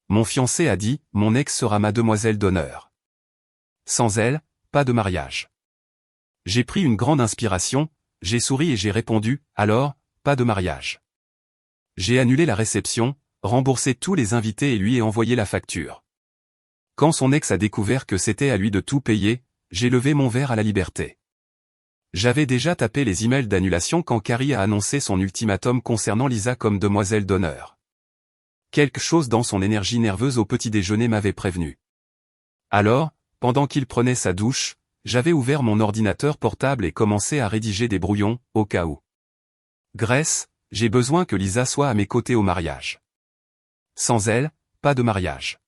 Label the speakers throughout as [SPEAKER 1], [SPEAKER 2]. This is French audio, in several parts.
[SPEAKER 1] Mon fiancé a dit, mon ex sera ma demoiselle d'honneur. Sans elle, pas de mariage. J'ai pris une grande inspiration, j'ai souri et j'ai répondu, alors, pas de mariage. J'ai annulé la réception, remboursé tous les invités et lui ai envoyé la facture. Quand son ex a découvert que c'était à lui de tout payer, j'ai levé mon verre à la liberté. J'avais déjà tapé les emails d'annulation quand Carrie a annoncé son ultimatum concernant Lisa comme demoiselle d'honneur. Quelque chose dans son énergie nerveuse au petit déjeuner m'avait prévenu. Alors, pendant qu'il prenait sa douche, j'avais ouvert mon ordinateur portable et commencé à rédiger des brouillons, au cas où. Grace, j'ai besoin que Lisa soit à mes côtés au mariage. Sans elle, pas de mariage.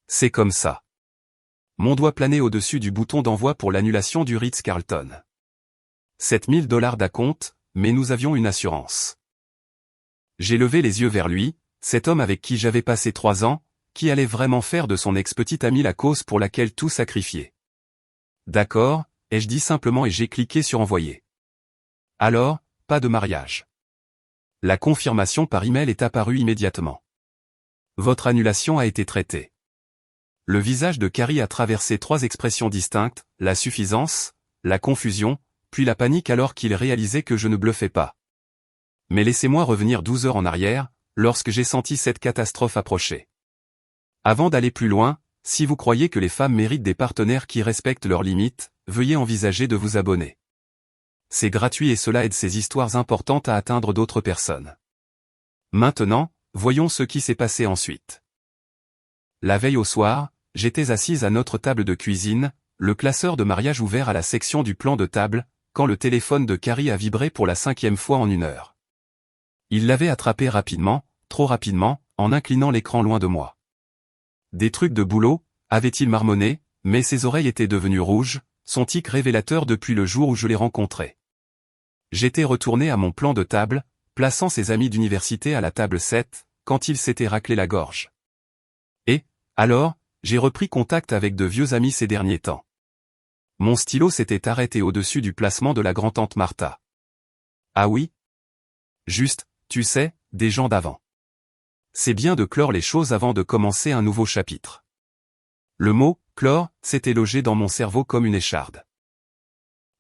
[SPEAKER 1] C'est comme ça. Mon doigt planait au-dessus du bouton d'envoi pour l'annulation du Ritz-Carlton. 7 000 $ d'acompte, mais nous avions une assurance. J'ai levé les yeux vers lui, cet homme avec qui j'avais passé 3 ans, qui allait vraiment faire de son ex-petite amie la cause pour laquelle tout sacrifier. D'accord, ai-je dit simplement et j'ai cliqué sur envoyer. Alors, pas de mariage. La confirmation par email est apparue immédiatement. Votre annulation a été traitée. Le visage de Carrie a traversé 3 expressions distinctes, la suffisance, la confusion, puis la panique alors qu'il réalisait que je ne bluffais pas. Mais laissez-moi revenir 12 heures en arrière, lorsque j'ai senti cette catastrophe approcher. Avant d'aller plus loin, si vous croyez que les femmes méritent des partenaires qui respectent leurs limites, veuillez envisager de vous abonner. C'est gratuit et cela aide ces histoires importantes à atteindre d'autres personnes. Maintenant, voyons ce qui s'est passé ensuite. La veille au soir, j'étais assise à notre table de cuisine, le classeur de mariage ouvert à la section du plan de table, quand le téléphone de Carrie a vibré pour la 5e fois en 1 heure. Il l'avait attrapé rapidement, trop rapidement, en inclinant l'écran loin de moi. Des trucs de boulot, avait-il marmonné, mais ses oreilles étaient devenues rouges, son tic révélateur depuis le jour où je l'ai rencontré. J'étais retourné à mon plan de table, plaçant ses amis d'université à la table 7, quand il s'était raclé la gorge. Et, alors, j'ai repris contact avec de vieux amis ces derniers temps. Mon stylo s'était arrêté au-dessus du placement de la grand-tante Martha. Ah oui? Juste, tu sais, des gens d'avant. C'est bien de clore les choses avant de commencer un nouveau chapitre. Le mot « clore » s'était logé dans mon cerveau comme une écharde.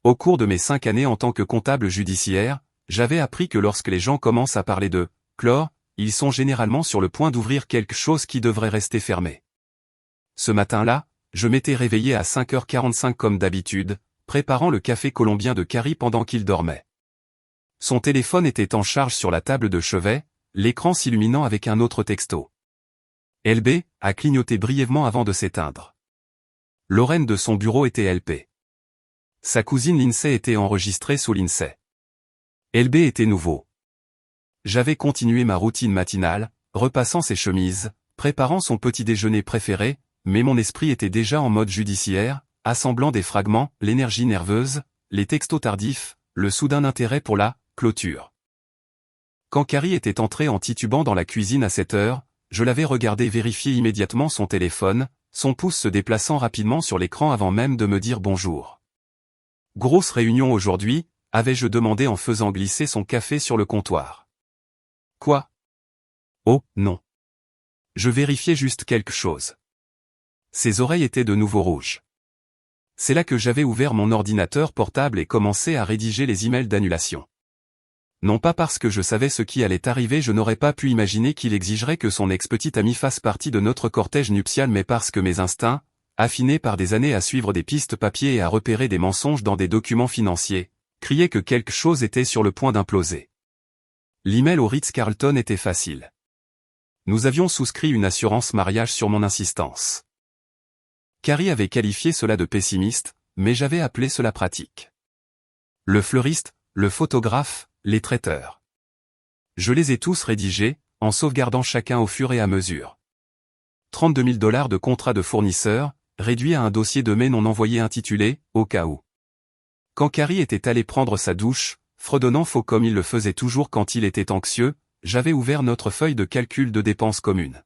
[SPEAKER 1] Au cours de mes 5 années en tant que comptable judiciaire, j'avais appris que lorsque les gens commencent à parler de « clore », ils sont généralement sur le point d'ouvrir quelque chose qui devrait rester fermé. Ce matin-là, je m'étais réveillé à 5h45 comme d'habitude, préparant le café colombien de Carrie pendant qu'il dormait. Son téléphone était en charge sur la table de chevet, l'écran s'illuminant avec un autre texto. LB a clignoté brièvement avant de s'éteindre. Lorraine de son bureau était LP. Sa cousine Lindsay était enregistrée sous Lindsay. LB était nouveau. J'avais continué ma routine matinale, repassant ses chemises, préparant son petit déjeuner préféré, mais mon esprit était déjà en mode judiciaire, assemblant des fragments, l'énergie nerveuse, les textos tardifs, le soudain intérêt pour la clôture. Quand Carrie était entrée en titubant dans la cuisine à 7 heures, je l'avais regardé vérifier immédiatement son téléphone, son pouce se déplaçant rapidement sur l'écran avant même de me dire bonjour. Grosse réunion aujourd'hui, avais-je demandé en faisant glisser son café sur le comptoir. Quoi? Oh, non. Je vérifiais juste quelque chose. Ses oreilles étaient de nouveau rouges. C'est là que j'avais ouvert mon ordinateur portable et commencé à rédiger les emails d'annulation. Non pas parce que je savais ce qui allait arriver, je n'aurais pas pu imaginer qu'il exigerait que son ex-petite amie fasse partie de notre cortège nuptial, mais parce que mes instincts, affinés par des années à suivre des pistes papier et à repérer des mensonges dans des documents financiers, criaient que quelque chose était sur le point d'imploser. L'email au Ritz-Carlton était facile. Nous avions souscrit une assurance mariage sur mon insistance. Carrie avait qualifié cela de pessimiste, mais j'avais appelé cela pratique. Le fleuriste, le photographe, les traiteurs. Je les ai tous rédigés, en sauvegardant chacun au fur et à mesure. 32 000 $ de contrat de fournisseur, réduit à un dossier de mail non envoyé intitulé « Au cas où ». Quand Carrie était allé prendre sa douche, fredonnant faux comme il le faisait toujours quand il était anxieux, j'avais ouvert notre feuille de calcul de dépenses communes.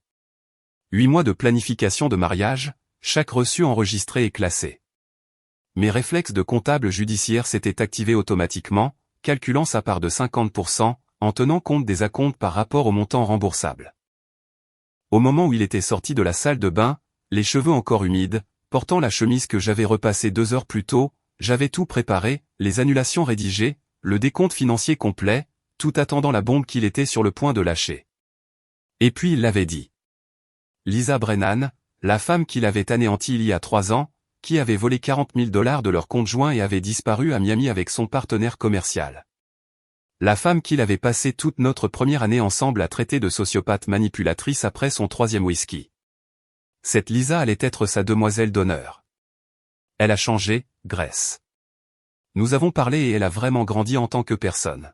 [SPEAKER 1] 8 mois de planification de mariage, chaque reçu enregistré et classé. Mes réflexes de comptable judiciaire s'étaient activés automatiquement, calculant sa part de 50%, en tenant compte des acomptes par rapport au montant remboursable. au moment où il était sorti de la salle de bain, les cheveux encore humides, portant la chemise que j'avais repassée 2 heures plus tôt, j'avais tout préparé, les annulations rédigées, le décompte financier complet, tout attendant la bombe qu'il était sur le point de lâcher. Et puis il l'avait dit. Lisa Brennan, la femme qu'il avait anéantie il y a 3 ans, qui avait volé 40 000 $ de leur compte joint et avait disparu à Miami avec son partenaire commercial. La femme qu'il avait passé toute notre première année ensemble à traiter de sociopathe manipulatrice après son 3e whisky. Cette Lisa allait être sa demoiselle d'honneur. Elle a changé, Grace. Nous avons parlé et elle a vraiment grandi en tant que personne.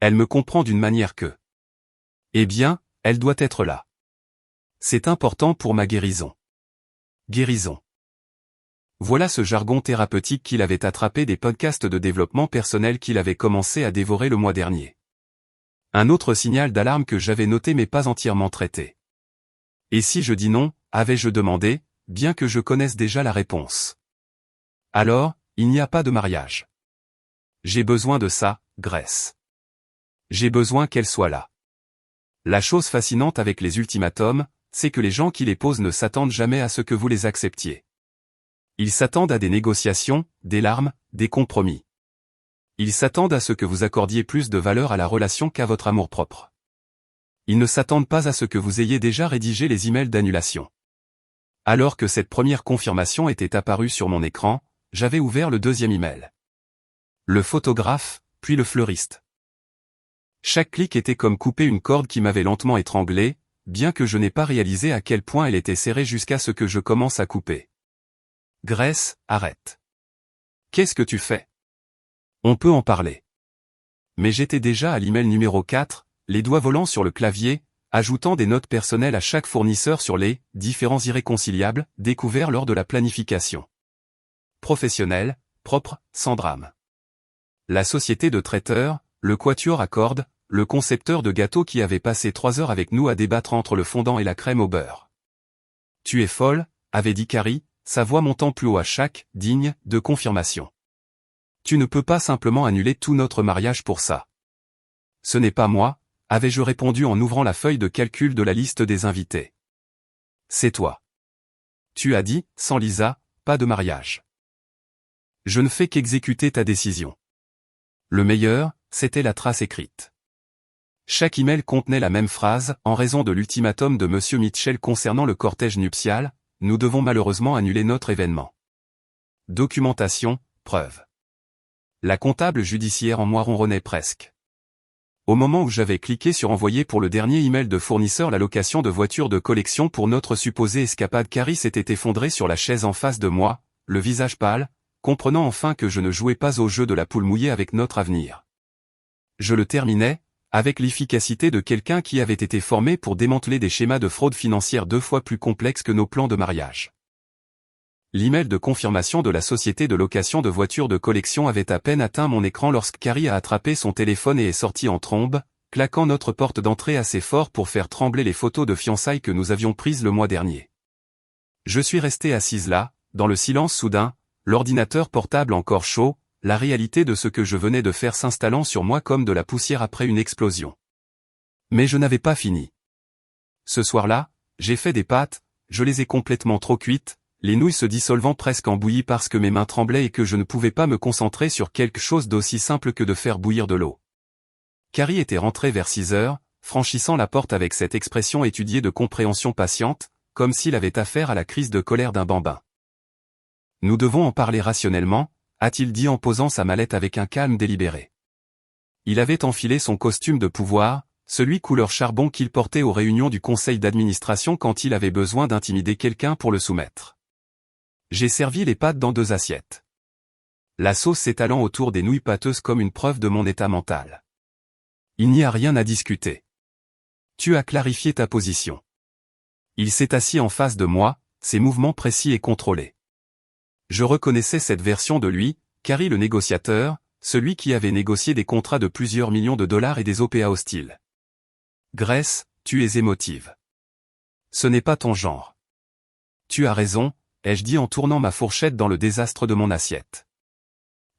[SPEAKER 1] Elle me comprend d'une manière que... Eh bien, elle doit être là. C'est important pour ma guérison. Guérison. Voilà ce jargon thérapeutique qu'il avait attrapé des podcasts de développement personnel qu'il avait commencé à dévorer le mois dernier. Un autre signal d'alarme que j'avais noté mais pas entièrement traité. Et si je dis non, avais-je demandé, bien que je connaisse déjà la réponse. Alors, il n'y a pas de mariage. J'ai besoin de ça, Grace. J'ai besoin qu'elle soit là. La chose fascinante avec les ultimatums, c'est que les gens qui les posent ne s'attendent jamais à ce que vous les acceptiez. Ils s'attendent à des négociations, des larmes, des compromis. Ils s'attendent à ce que vous accordiez plus de valeur à la relation qu'à votre amour-propre. Ils ne s'attendent pas à ce que vous ayez déjà rédigé les emails d'annulation. Alors que cette première confirmation était apparue sur mon écran, j'avais ouvert le 2e email. Le photographe, puis le fleuriste. Chaque clic était comme couper une corde qui m'avait lentement étranglé, bien que je n'ai pas réalisé à quel point elle était serrée jusqu'à ce que je commence à couper. Grace, arrête. Qu'est-ce que tu fais? On peut en parler. Mais j'étais déjà à l'email numéro 4, les doigts volants sur le clavier, ajoutant des notes personnelles à chaque fournisseur sur les différents irréconciliables découverts lors de la planification. Professionnel, propre, sans drame. La société de traiteurs, le quatuor à cordes, le concepteur de gâteaux qui avait passé 3 heures avec nous à débattre entre le fondant et la crème au beurre. Tu es folle, avait dit Carrie, sa voix montant plus haut à chaque « digne » de confirmation. Tu ne peux pas simplement annuler tout notre mariage pour ça. Ce n'est pas moi, avais-je répondu en ouvrant la feuille de calcul de la liste des invités. C'est toi. Tu as dit, sans Lisa, pas de mariage. Je ne fais qu'exécuter ta décision. Le meilleur, c'était la trace écrite. Chaque email contenait la même phrase, en raison de l'ultimatum de Monsieur Mitchell concernant le cortège nuptial, nous devons malheureusement annuler notre événement. Documentation, preuve. La comptable judiciaire en moi ronronnait presque. Au moment où j'avais cliqué sur envoyer pour le dernier email de fournisseur la location de voitures de collection pour notre supposée escapade, Carrie s'était effondrée sur la chaise en face de moi, le visage pâle, comprenant enfin que je ne jouais pas au jeu de la poule mouillée avec notre avenir. Je le terminais, avec l'efficacité de quelqu'un qui avait été formé pour démanteler des schémas de fraude financière 2 fois plus complexes que nos plans de mariage. L'email de confirmation de la société de location de voitures de collection avait à peine atteint mon écran lorsque Carrie a attrapé son téléphone et est sortie en trombe, claquant notre porte d'entrée assez fort pour faire trembler les photos de fiançailles que nous avions prises le mois dernier. Je suis resté assise là, dans le silence soudain, l'ordinateur portable encore chaud, la réalité de ce que je venais de faire s'installant sur moi comme de la poussière après une explosion. Mais je n'avais pas fini. Ce soir-là, j'ai fait des pâtes, je les ai complètement trop cuites, les nouilles se dissolvant presque en bouillie parce que mes mains tremblaient et que je ne pouvais pas me concentrer sur quelque chose d'aussi simple que de faire bouillir de l'eau. Carrie était rentrée vers 6 heures, franchissant la porte avec cette expression étudiée de compréhension patiente, comme s'il avait affaire à la crise de colère d'un bambin. Nous devons en parler rationnellement, a-t-il dit en posant sa mallette avec un calme délibéré. Il avait enfilé son costume de pouvoir, celui couleur charbon qu'il portait aux réunions du conseil d'administration quand il avait besoin d'intimider quelqu'un pour le soumettre. J'ai servi les pâtes dans 2 assiettes. La sauce s'étalant autour des nouilles pâteuses comme une preuve de mon état mental. Il n'y a rien à discuter. Tu as clarifié ta position. Il s'est assis en face de moi, ses mouvements précis et contrôlés. Je reconnaissais cette version de lui, Carrie le négociateur, celui qui avait négocié des contrats de plusieurs millions de dollars et des OPA hostiles. Grace, tu es émotive. Ce n'est pas ton genre. Tu as raison, ai-je dit en tournant ma fourchette dans le désastre de mon assiette.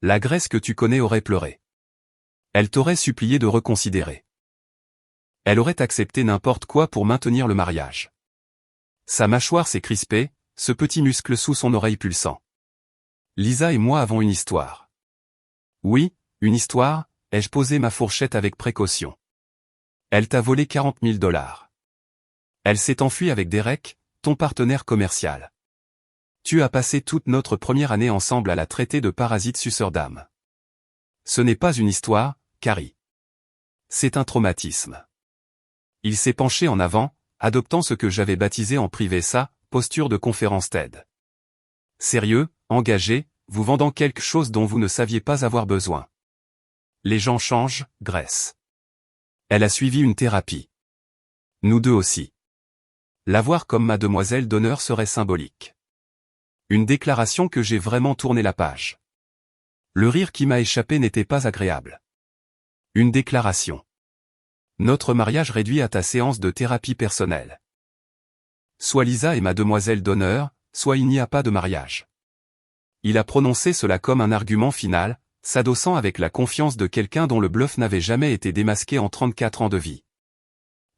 [SPEAKER 1] La Grace que tu connais aurait pleuré. Elle t'aurait supplié de reconsidérer. Elle aurait accepté n'importe quoi pour maintenir le mariage. Sa mâchoire s'est crispée, ce petit muscle sous son oreille pulsant. Lisa et moi avons une histoire. Oui, une histoire, ai-je posé ma fourchette avec précaution. Elle t'a volé 40 000 $. Elle s'est enfuie avec Derek, ton partenaire commercial. Tu as passé toute notre première année ensemble à la traiter de parasite suceur d'âme. Ce n'est pas une histoire, Carrie. C'est un traumatisme. Il s'est penché en avant, adoptant ce que j'avais baptisé en privé sa posture de conférence TED. Sérieux, engagé, vous vendant quelque chose dont vous ne saviez pas avoir besoin. Les gens changent, Grace. Elle a suivi une thérapie. Nous deux aussi. L'avoir comme mademoiselle d'honneur serait symbolique. Une déclaration que j'ai vraiment tourné la page. Le rire qui m'a échappé n'était pas agréable. Une déclaration. Notre mariage réduit à ta séance de thérapie personnelle. Soit Lisa est mademoiselle d'honneur, soit il n'y a pas de mariage. Il a prononcé cela comme un argument final, s'adossant avec la confiance de quelqu'un dont le bluff n'avait jamais été démasqué en 34 ans de vie.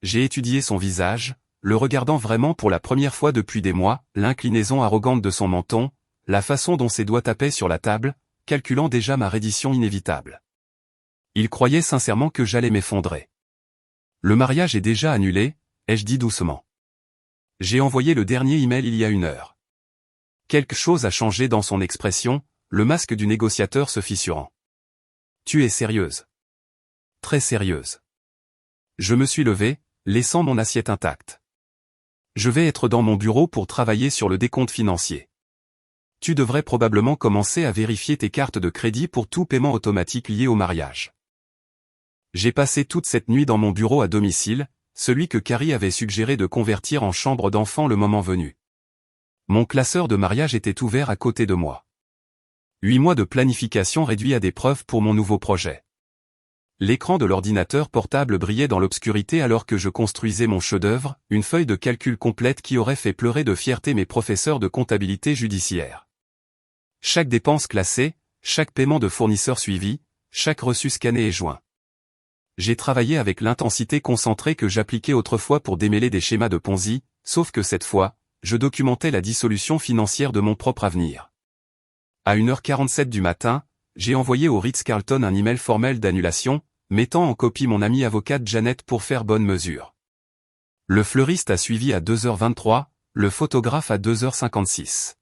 [SPEAKER 1] J'ai étudié son visage, le regardant vraiment pour la première fois depuis des mois, l'inclinaison arrogante de son menton, la façon dont ses doigts tapaient sur la table, calculant déjà ma reddition inévitable. Il croyait sincèrement que j'allais m'effondrer. Le mariage est déjà annulé, ai-je dit doucement. J'ai envoyé le dernier email il y a 1 heure. Quelque chose a changé dans son expression, le masque du négociateur se fissurant. Tu es sérieuse. Très sérieuse. Je me suis levé, laissant mon assiette intacte. Je vais être dans mon bureau pour travailler sur le décompte financier. Tu devrais probablement commencer à vérifier tes cartes de crédit pour tout paiement automatique lié au mariage. J'ai passé toute cette nuit dans mon bureau à domicile, celui que Carrie avait suggéré de convertir en chambre d'enfant le moment venu. Mon classeur de mariage était ouvert à côté de moi. 8 mois de planification réduits à des preuves pour mon nouveau projet. L'écran de l'ordinateur portable brillait dans l'obscurité alors que je construisais mon chef-d'œuvre, une feuille de calcul complète qui aurait fait pleurer de fierté mes professeurs de comptabilité judiciaire. Chaque dépense classée, chaque paiement de fournisseur suivi, chaque reçu scanné et joint. J'ai travaillé avec l'intensité concentrée que j'appliquais autrefois pour démêler des schémas de Ponzi, sauf que cette fois, je documentais la dissolution financière de mon propre avenir. À 1h47 du matin, j'ai envoyé au Ritz-Carlton un email formel d'annulation, mettant en copie mon amie avocate Janet pour faire bonne mesure. Le fleuriste a suivi à 2h23, le photographe à 2h56.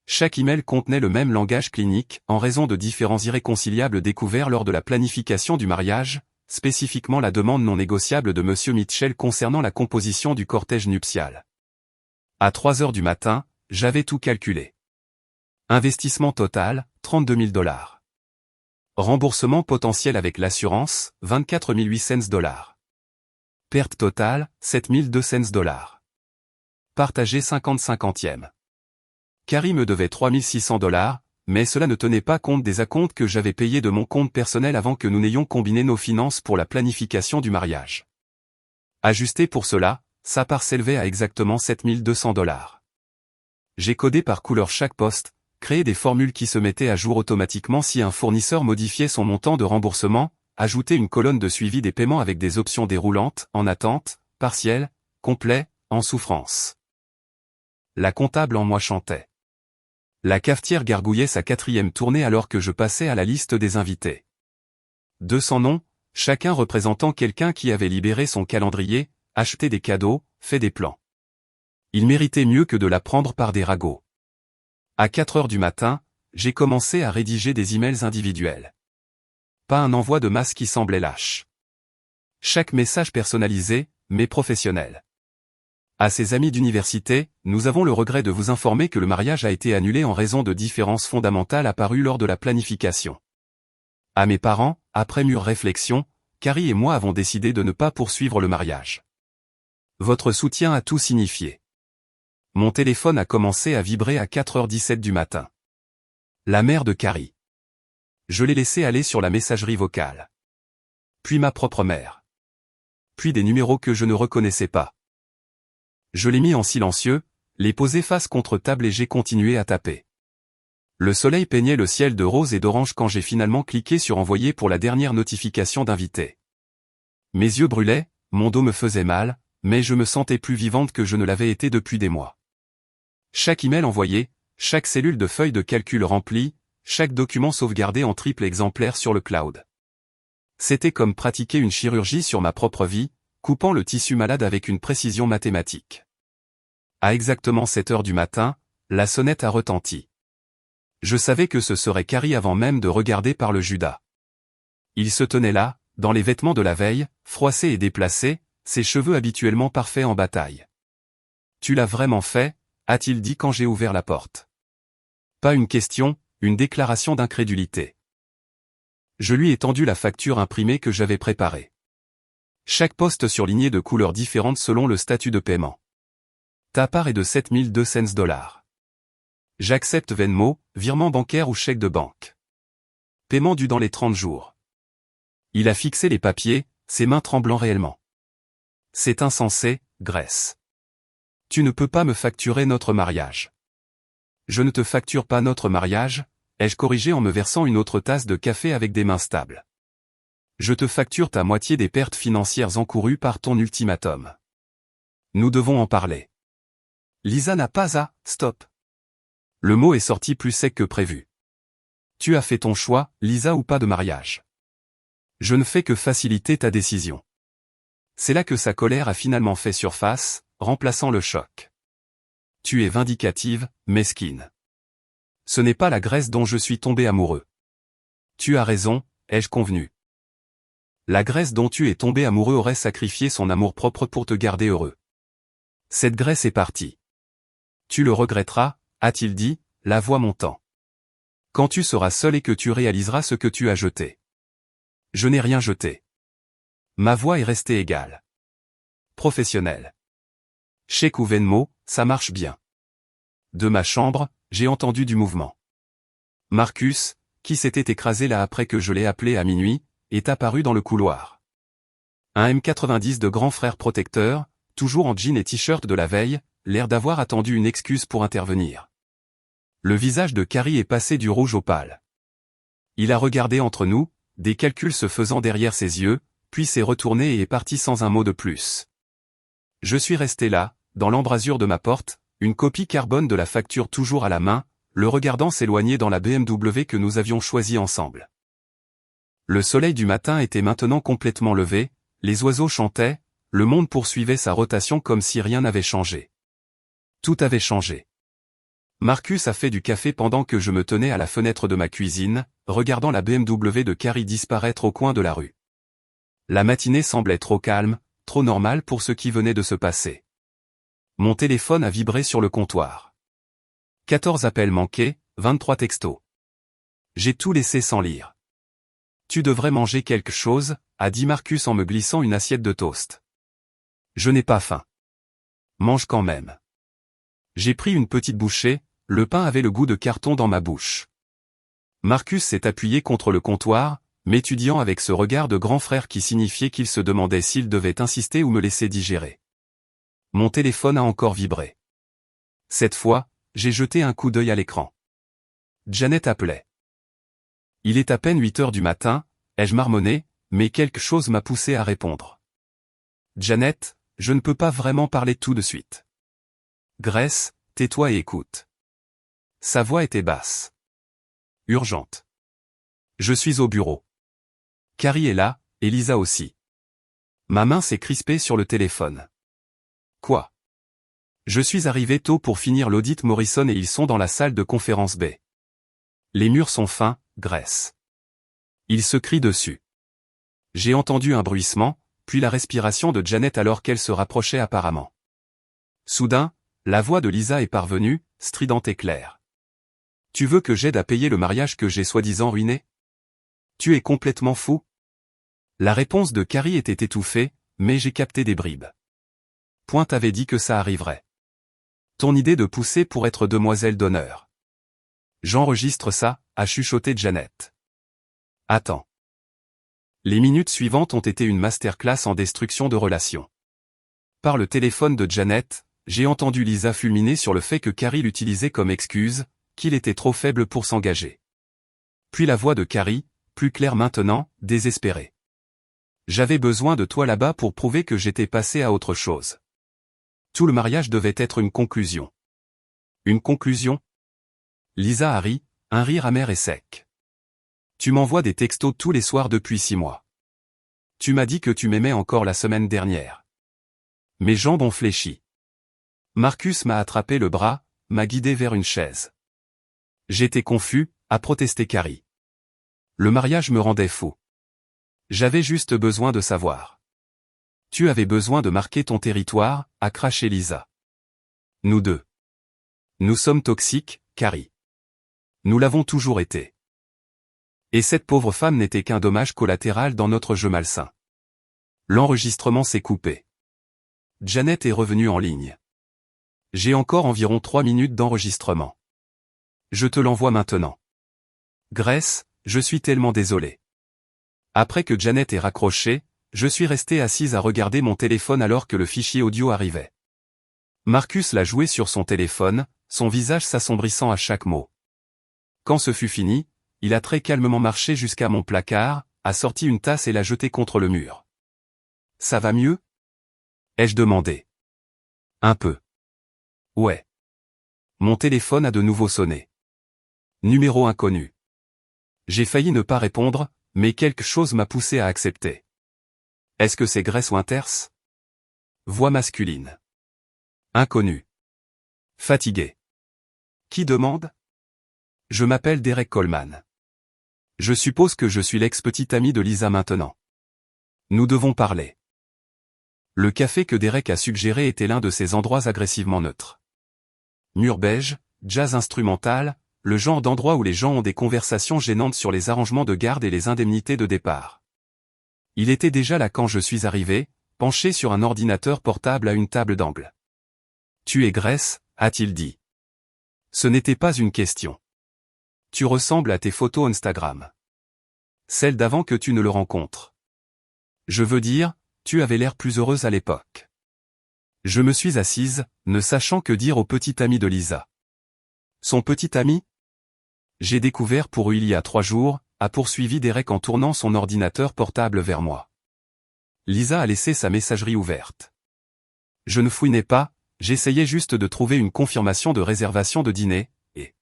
[SPEAKER 1] Chaque email contenait le même langage clinique, en raison de différents irréconciliables découverts lors de la planification du mariage, spécifiquement la demande non négociable de M. Mitchell concernant la composition du cortège nuptial. À 3h du matin, j'avais tout calculé. Investissement total, 32 000 $. Remboursement potentiel avec l'assurance, 24 800 $. Perte totale, 7 200 $. Partagé 50/50. Carrie me devait 3 600 $, mais cela ne tenait pas compte des acomptes que j'avais payés de mon compte personnel avant que nous n'ayons combiné nos finances pour la planification du mariage. Ajusté pour cela, sa part s'élevait à exactement 7 200 $. J'ai codé par couleur chaque poste, créé des formules qui se mettaient à jour automatiquement si un fournisseur modifiait son montant de remboursement, ajouté une colonne de suivi des paiements avec des options déroulantes, en attente, partiel, complet, en souffrance. La comptable en moi chantait. La cafetière gargouillait sa 4e tournée alors que je passais à la liste des invités. 200 noms, chacun représentant quelqu'un qui avait libéré son calendrier, acheté des cadeaux, fait des plans. Il méritait mieux que de la prendre par des ragots. À 4h du matin, j'ai commencé à rédiger des emails individuels. Pas un envoi de masse qui semblait lâche. Chaque message personnalisé, mais professionnel. À ses amis d'université, nous avons le regret de vous informer que le mariage a été annulé en raison de différences fondamentales apparues lors de la planification. À mes parents, après mûre réflexion, Carrie et moi avons décidé de ne pas poursuivre le mariage. Votre soutien a tout signifié. Mon téléphone a commencé à vibrer à 4h17 du matin. La mère de Carrie. Je l'ai laissé aller sur la messagerie vocale. Puis ma propre mère. Puis des numéros que je ne reconnaissais pas. Je l'ai mis en silencieux, les posé face contre table et j'ai continué à taper. Le soleil peignait le ciel de rose et d'orange quand j'ai finalement cliqué sur envoyer pour la dernière notification d'invité. Mes yeux brûlaient, mon dos me faisait mal, mais je me sentais plus vivante que je ne l'avais été depuis des mois. Chaque email envoyé, chaque cellule de feuille de calcul remplie, chaque document sauvegardé en triple exemplaire sur le cloud. C'était comme pratiquer une chirurgie sur ma propre vie, coupant le tissu malade avec une précision mathématique. À exactement 7 heures du matin, la sonnette a retenti. Je savais que ce serait Carrie avant même de regarder par le Judas. Il se tenait là, dans les vêtements de la veille, froissés et déplacés, ses cheveux habituellement parfaits en bataille. « Tu l'as vraiment fait ?» a-t-il dit quand j'ai ouvert la porte. Pas une question, une déclaration d'incrédulité. Je lui ai tendu la facture imprimée que j'avais préparée. Chaque poste surligné de couleurs différentes selon le statut de paiement. Ta part est de 7200 $. J'accepte Venmo, virement bancaire ou chèque de banque. Paiement dû dans les 30 jours. Il a fixé les papiers, ses mains tremblant réellement. C'est insensé, Grace. Tu ne peux pas me facturer notre mariage. Je ne te facture pas notre mariage, ai-je corrigé en me versant une autre tasse de café avec des mains stables. Je te facture ta moitié des pertes financières encourues par ton ultimatum. Nous devons en parler. Lisa n'a pas à, stop. Le mot est sorti plus sec que prévu. Tu as fait ton choix, Lisa ou pas de mariage. Je ne fais que faciliter ta décision. C'est là que sa colère a finalement fait surface, remplaçant le choc. Tu es vindicative, mesquine. Ce n'est pas la Grèce dont je suis tombé amoureux. Tu as raison, ai-je convenu. La Grèce dont tu es tombé amoureux aurait sacrifié son amour-propre pour te garder heureux. Cette Grèce est partie. Tu le regretteras, a-t-il dit, la voix montant. Quand tu seras seul et que tu réaliseras ce que tu as jeté. Je n'ai rien jeté. Ma voix est restée égale. Professionnelle. Chèque ou Venmo, ça marche bien. De ma chambre, j'ai entendu du mouvement. Marcus, qui s'était écrasé là après que je l'ai appelé à minuit, est apparu dans le couloir. Un M90 de grand frère protecteur, toujours en jean et t-shirt de la veille, l'air d'avoir attendu une excuse pour intervenir. Le visage de Carrie est passé du rouge au pâle. Il a regardé entre nous, des calculs se faisant derrière ses yeux, puis s'est retourné et est parti sans un mot de plus. Je suis resté là, dans l'embrasure de ma porte, une copie carbone de la facture toujours à la main, le regardant s'éloigner dans la BMW que nous avions choisie ensemble. Le soleil du matin était maintenant complètement levé, les oiseaux chantaient, le monde poursuivait sa rotation comme si rien n'avait changé. Tout avait changé. Marcus a fait du café pendant que je me tenais à la fenêtre de ma cuisine, regardant la BMW de Carrie disparaître au coin de la rue. La matinée semblait trop calme, trop normale pour ce qui venait de se passer. Mon téléphone a vibré sur le comptoir. 14 appels manqués, 23 textos. J'ai tout laissé sans lire. Tu devrais manger quelque chose, a dit Marcus en me glissant une assiette de toast. Je n'ai pas faim. Mange quand même. J'ai pris une petite bouchée, le pain avait le goût de carton dans ma bouche. Marcus s'est appuyé contre le comptoir, m'étudiant avec ce regard de grand frère qui signifiait qu'il se demandait s'il devait insister ou me laisser digérer. Mon téléphone a encore vibré. Cette fois, j'ai jeté un coup d'œil à l'écran. Janet appelait. Il est à peine 8 heures du matin, ai-je marmonné, mais quelque chose m'a poussé à répondre. Janet, je ne peux pas vraiment parler tout de suite. Grace, tais-toi et écoute. Sa voix était basse. Urgente. Je suis au bureau. Carrie est là, et Lisa aussi. Ma main s'est crispée sur le téléphone. Quoi? Je suis arrivé tôt pour finir l'audit Morrison et ils sont dans la salle de conférence B. Les murs sont fins, Grace. Ils se crient dessus. J'ai entendu un bruissement, puis la respiration de Janet alors qu'elle se rapprochait apparemment. Soudain, la voix de Lisa est parvenue, stridente et claire. Tu veux que j'aide à payer le mariage que j'ai soi-disant ruiné? Tu es complètement fou? La réponse de Carrie était étouffée, mais j'ai capté des bribes. Pointe avait dit que ça arriverait. Ton idée de pousser pour être demoiselle d'honneur. J'enregistre ça, a chuchoté Janet. Attends. Les minutes suivantes ont été une masterclass en destruction de relations. Par le téléphone de Janet, j'ai entendu Lisa fulminer sur le fait que Carrie l'utilisait comme excuse, qu'il était trop faible pour s'engager. Puis la voix de Carrie, plus claire maintenant, désespérée. J'avais besoin de toi là-bas pour prouver que j'étais passé à autre chose. Tout le mariage devait être une conclusion. Une conclusion? Lisa a ri, un rire amer et sec. Tu m'envoies des textos tous les soirs depuis 6 mois. Tu m'as dit que tu m'aimais encore la semaine dernière. Mes jambes ont fléchi. Marcus m'a attrapé le bras, m'a guidé vers une chaise. J'étais confus, a protesté Carrie. Le mariage me rendait fou. J'avais juste besoin de savoir. Tu avais besoin de marquer ton territoire, a craché Lisa. Nous deux. Nous sommes toxiques, Carrie. Nous l'avons toujours été. Et cette pauvre femme n'était qu'un dommage collatéral dans notre jeu malsain. L'enregistrement s'est coupé. Janet est revenue en ligne. J'ai encore environ 3 minutes d'enregistrement. Je te l'envoie maintenant. Grace, je suis tellement désolé. Après que Janet ait raccroché, je suis resté assise à regarder mon téléphone alors que le fichier audio arrivait. Marcus l'a joué sur son téléphone, son visage s'assombrissant à chaque mot. Quand ce fut fini, il a très calmement marché jusqu'à mon placard, a sorti une tasse et l'a jetée contre le mur. Ça va mieux? Ai-je demandé. Un peu. Ouais. Mon téléphone a de nouveau sonné. Numéro inconnu. J'ai failli ne pas répondre, mais quelque chose m'a poussé à accepter. Est-ce que c'est Grace ou un terce? Voix masculine. Inconnu. Fatigué. Qui demande? Je m'appelle Derek Coleman. Je suppose que je suis l'ex-petite amie de Lisa maintenant. Nous devons parler. Le café que Derek a suggéré était l'un de ces endroits agressivement neutres. Mur beige, jazz instrumental, le genre d'endroit où les gens ont des conversations gênantes sur les arrangements de garde et les indemnités de départ. Il était déjà là quand je suis arrivé, penché sur un ordinateur portable à une table d'angle. Tu es Grace, a-t-il dit. Ce n'était pas une question. Tu ressembles à tes photos Instagram. Celles d'avant que tu ne le rencontres. Je veux dire, tu avais l'air plus heureuse à l'époque. Je me suis assise, ne sachant que dire au petit ami de Lisa. Son petit ami? J'ai découvert pour eux il y a 3 jours, a poursuivi Derek en tournant son ordinateur portable vers moi. Lisa a laissé sa messagerie ouverte. Je ne fouinais pas, j'essayais juste de trouver une confirmation de réservation de dîner, et...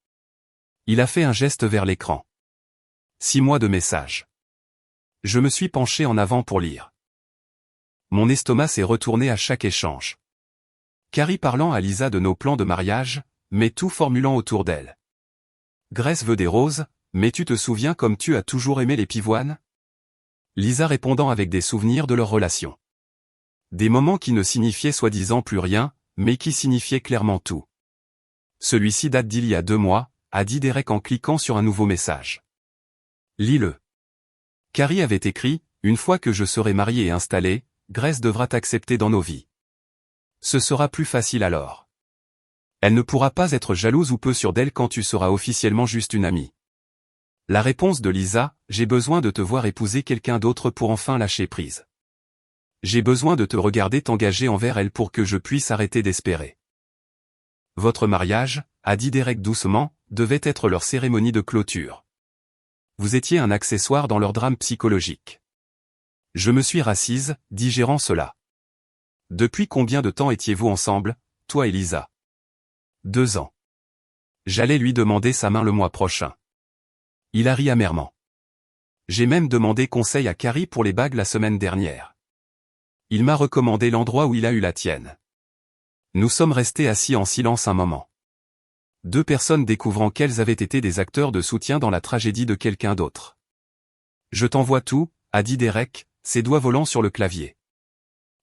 [SPEAKER 1] Il a fait un geste vers l'écran. 6 mois de messages. Je me suis penché en avant pour lire. Mon estomac s'est retourné à chaque échange. Carrie parlant à Lisa de nos plans de mariage, mais tout formulant autour d'elle. Grace veut des roses, mais tu te souviens comme tu as toujours aimé les pivoines? Lisa répondant avec des souvenirs de leur relation. Des moments qui ne signifiaient soi-disant plus rien, mais qui signifiaient clairement tout. Celui-ci date d'il y a 2 mois, a dit Derek en cliquant sur un nouveau message. Lis-le. Carrie avait écrit, une fois que je serai marié et installé, Grace devra t'accepter dans nos vies. Ce sera plus facile alors. Elle ne pourra pas être jalouse ou peu sûre d'elle quand tu seras officiellement juste une amie. La réponse de Lisa, j'ai besoin de te voir épouser quelqu'un d'autre pour enfin lâcher prise. J'ai besoin de te regarder t'engager envers elle pour que je puisse arrêter d'espérer. Votre mariage, a dit Derek doucement, devait être leur cérémonie de clôture. Vous étiez un accessoire dans leur drame psychologique. Je me suis rassise, digérant cela. Depuis combien de temps étiez-vous ensemble, toi et Lisa? 2 ans. J'allais lui demander sa main le mois prochain. Il a ri amèrement. J'ai même demandé conseil à Carrie pour les bagues la semaine dernière. Il m'a recommandé l'endroit où il a eu la tienne. Nous sommes restés assis en silence un moment. 2 personnes découvrant qu'elles avaient été des acteurs de soutien dans la tragédie de quelqu'un d'autre. Je t'envoie tout, a dit Derek, ses doigts volant sur le clavier.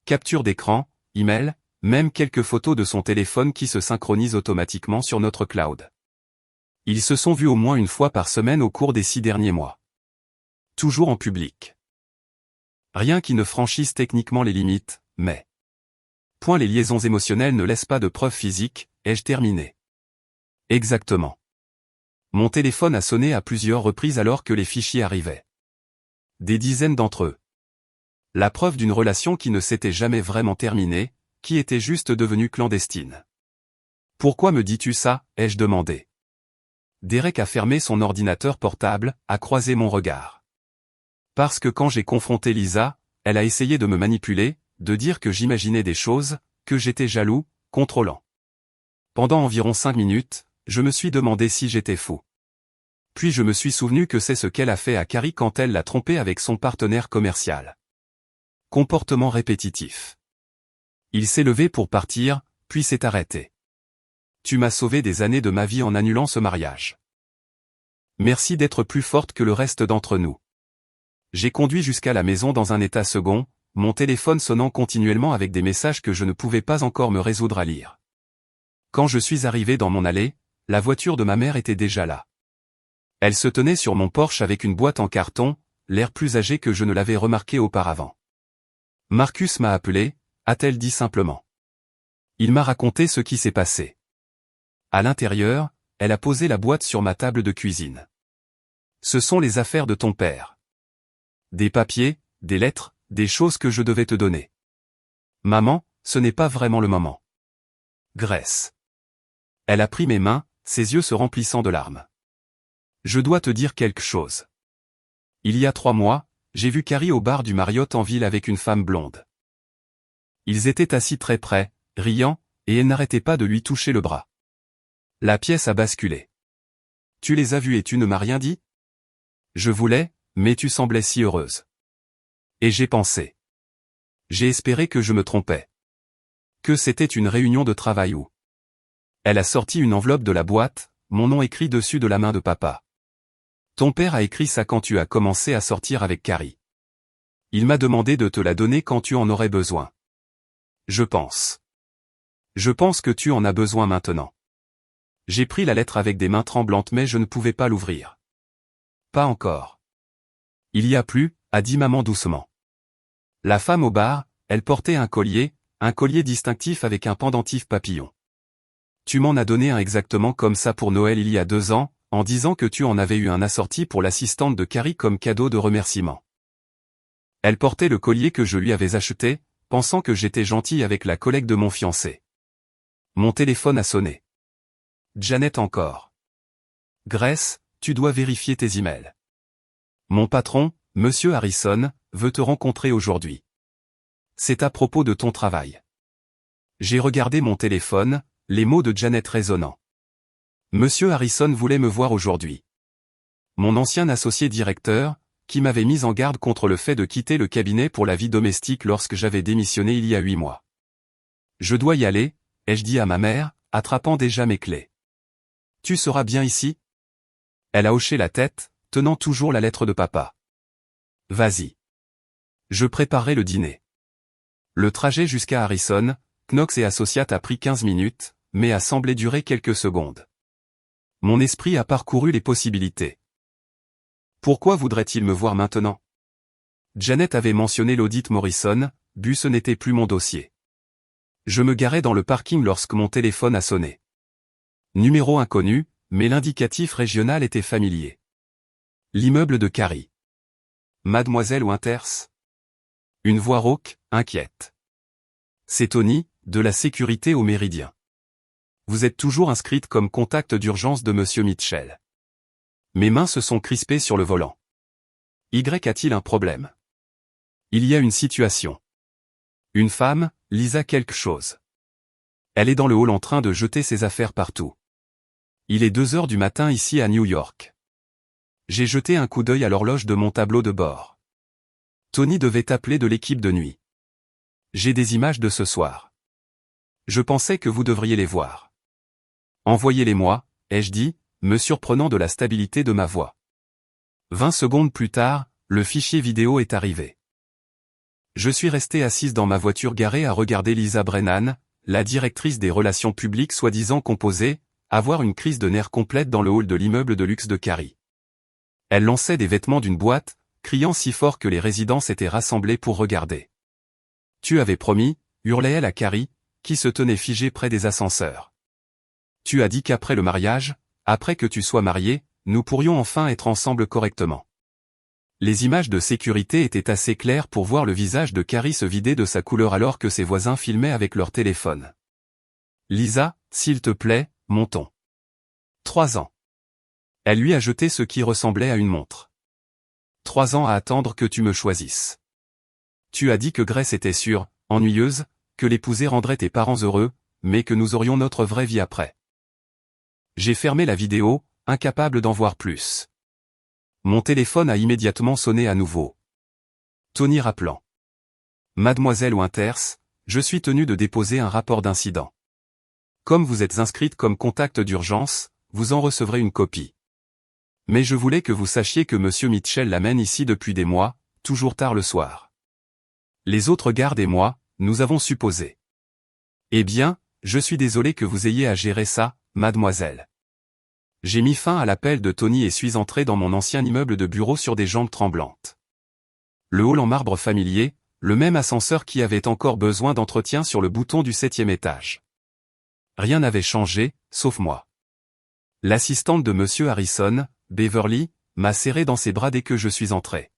[SPEAKER 1] Capture d'écran, email, même quelques photos de son téléphone qui se synchronisent automatiquement sur notre cloud. Ils se sont vus au moins une fois par semaine au cours des 6 derniers mois. Toujours en public. Rien qui ne franchisse techniquement les limites, mais... Point les liaisons émotionnelles ne laissent pas de preuves physiques, ai-je terminé. Exactement. Mon téléphone a sonné à plusieurs reprises alors que les fichiers arrivaient. Des dizaines d'entre eux. La preuve d'une relation qui ne s'était jamais vraiment terminée, qui était juste devenue clandestine. Pourquoi me dis-tu ça, ai-je demandé. Derek a fermé son ordinateur portable, a croisé mon regard. Parce que quand j'ai confronté Lisa, elle a essayé de me manipuler, de dire que j'imaginais des choses, que j'étais jaloux, contrôlant. Pendant environ 5 minutes, je me suis demandé si j'étais fou. Puis je me suis souvenu que c'est ce qu'elle a fait à Carrie quand elle l'a trompé avec son partenaire commercial. Comportement répétitif. Il s'est levé pour partir, puis s'est arrêté. Tu m'as sauvé des années de ma vie en annulant ce mariage. Merci d'être plus forte que le reste d'entre nous. J'ai conduit jusqu'à la maison dans un état second, mon téléphone sonnant continuellement avec des messages que je ne pouvais pas encore me résoudre à lire. Quand je suis arrivé dans mon allée, la voiture de ma mère était déjà là. Elle se tenait sur mon porche avec une boîte en carton, l'air plus âgé que je ne l'avais remarqué auparavant. Marcus m'a appelé, a-t-elle dit simplement. Il m'a raconté ce qui s'est passé. À l'intérieur, elle a posé la boîte sur ma table de cuisine. Ce sont les affaires de ton père. Des papiers, des lettres, des choses que je devais te donner. Maman, ce n'est pas vraiment le moment. Grace. Elle a pris mes mains, ses yeux se remplissant de larmes. Je dois te dire quelque chose. Il y a 3 mois, j'ai vu Carrie au bar du Marriott en ville avec une femme blonde. Ils étaient assis très près, riant, et elle n'arrêtait pas de lui toucher le bras. La pièce a basculé. Tu les as vus et tu ne m'as rien dit? Je voulais, mais tu semblais si heureuse. Et j'ai pensé. J'ai espéré que je me trompais. Que c'était une réunion de travail où. Elle a sorti une enveloppe de la boîte, mon nom écrit dessus de la main de papa. Ton père a écrit ça quand tu as commencé à sortir avec Carrie. Il m'a demandé de te la donner quand tu en aurais besoin. Je pense. Je pense que tu en as besoin maintenant. J'ai pris la lettre avec des mains tremblantes mais je ne pouvais pas l'ouvrir. Pas encore. Il y a plus, a dit maman doucement. La femme au bar, elle portait un collier distinctif avec un pendentif papillon. Tu m'en as donné un exactement comme ça pour Noël il y a 2 ans, en disant que tu en avais eu un assorti pour l'assistante de Carrie comme cadeau de remerciement. Elle portait le collier que je lui avais acheté, pensant que j'étais gentil avec la collègue de mon fiancé. Mon téléphone a sonné. Janet encore. Grace, tu dois vérifier tes emails. Mon patron, Monsieur Harrison, veut te rencontrer aujourd'hui. C'est à propos de ton travail. J'ai regardé mon téléphone, les mots de Janet résonnant. Monsieur Harrison voulait me voir aujourd'hui. Mon ancien associé directeur, qui m'avait mis en garde contre le fait de quitter le cabinet pour la vie domestique lorsque j'avais démissionné il y a 8 mois. Je dois y aller, ai-je dit à ma mère, attrapant déjà mes clés. Tu seras bien ici? Elle a hoché la tête, tenant toujours la lettre de papa. Vas-y. Je préparerai le dîner. Le trajet jusqu'à Harrison, Knox et Associates a pris 15 minutes, mais a semblé durer quelques secondes. Mon esprit a parcouru les possibilités. Pourquoi voudrait-il me voir maintenant? Janet avait mentionné l'audit Morrison, ce n'était plus mon dossier. Je me garais dans le parking lorsque mon téléphone a sonné. Numéro inconnu, mais l'indicatif régional était familier. L'immeuble de Carrie. Mademoiselle Winters? Une voix rauque, inquiète. C'est Tony, de la sécurité au Méridien. Vous êtes toujours inscrite comme contact d'urgence de Monsieur Mitchell. Mes mains se sont crispées sur le volant. Y a-t-il un problème? Il y a une situation. Une femme, Lisa quelque chose. Elle est dans le hall en train de jeter ses affaires partout. Il est 2 heures du matin ici à New York. J'ai jeté un coup d'œil à l'horloge de mon tableau de bord. Tony devait appeler de l'équipe de nuit. J'ai des images de ce soir. Je pensais que vous devriez les voir. Envoyez-les-moi, ai-je dit, me surprenant de la stabilité de ma voix. 20 secondes plus tard, le fichier vidéo est arrivé. Je suis resté assise dans ma voiture garée à regarder Lisa Brennan, la directrice des relations publiques soi-disant composée, avoir une crise de nerfs complète dans le hall de l'immeuble de luxe de Carrie. Elle lançait des vêtements d'une boîte, criant si fort que les résidents s'étaient rassemblés pour regarder. Tu avais promis, hurlait-elle à Carrie, qui se tenait figée près des ascenseurs. Tu as dit qu'après le mariage, après que tu sois marié, nous pourrions enfin être ensemble correctement. Les images de sécurité étaient assez claires pour voir le visage de Carrie se vider de sa couleur alors que ses voisins filmaient avec leur téléphone. Lisa, s'il te plaît, montons. 3 ans. Elle lui a jeté ce qui ressemblait à une montre. 3 ans à attendre que tu me choisisses. Tu as dit que Grace était sûre, ennuyeuse, que l'épouser rendrait tes parents heureux, mais que nous aurions notre vraie vie après. J'ai fermé la vidéo, incapable d'en voir plus. Mon téléphone a immédiatement sonné à nouveau. Tony rappelant. Mademoiselle Winters, je suis tenu de déposer un rapport d'incident. Comme vous êtes inscrite comme contact d'urgence, vous en recevrez une copie. Mais je voulais que vous sachiez que Monsieur Mitchell l'amène ici depuis des mois, toujours tard le soir. Les autres gardes et moi, nous avons supposé. Eh bien, je suis désolé que vous ayez à gérer ça, mademoiselle. J'ai mis fin à l'appel de Tony et suis entré dans mon ancien immeuble de bureau sur des jambes tremblantes. Le hall en marbre familier, le même ascenseur qui avait encore besoin d'entretien sur le bouton du 7e étage. Rien n'avait changé, sauf moi. L'assistante de Monsieur Harrison, Beverly, m'a serré dans ses bras dès que je suis entré.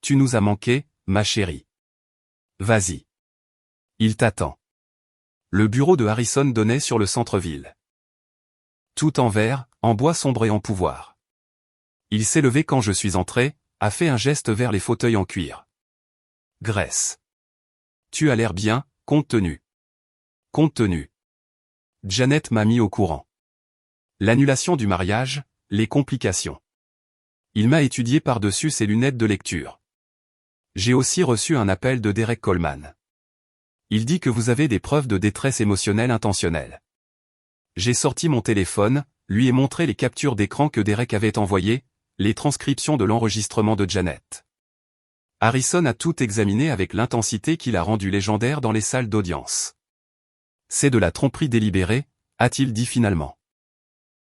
[SPEAKER 1] Tu nous as manqué, ma chérie. Vas-y. Il t'attend. Le bureau de Harrison donnait sur le centre-ville. Tout en verre, en bois sombre et en pouvoir. Il s'est levé quand je suis entré, a fait un geste vers les fauteuils en cuir. Grace. Tu as l'air bien, compte tenu. Compte tenu. Janet m'a mis au courant. L'annulation du mariage, les complications. Il m'a étudié par-dessus ses lunettes de lecture. J'ai aussi reçu un appel de Derek Coleman. Il dit que vous avez des preuves de détresse émotionnelle intentionnelle. J'ai sorti mon téléphone, lui ai montré les captures d'écran que Derek avait envoyées, les transcriptions de l'enregistrement de Janet. Harrison a tout examiné avec l'intensité qui l'a rendu légendaire dans les salles d'audience. C'est de la tromperie délibérée, a-t-il dit finalement.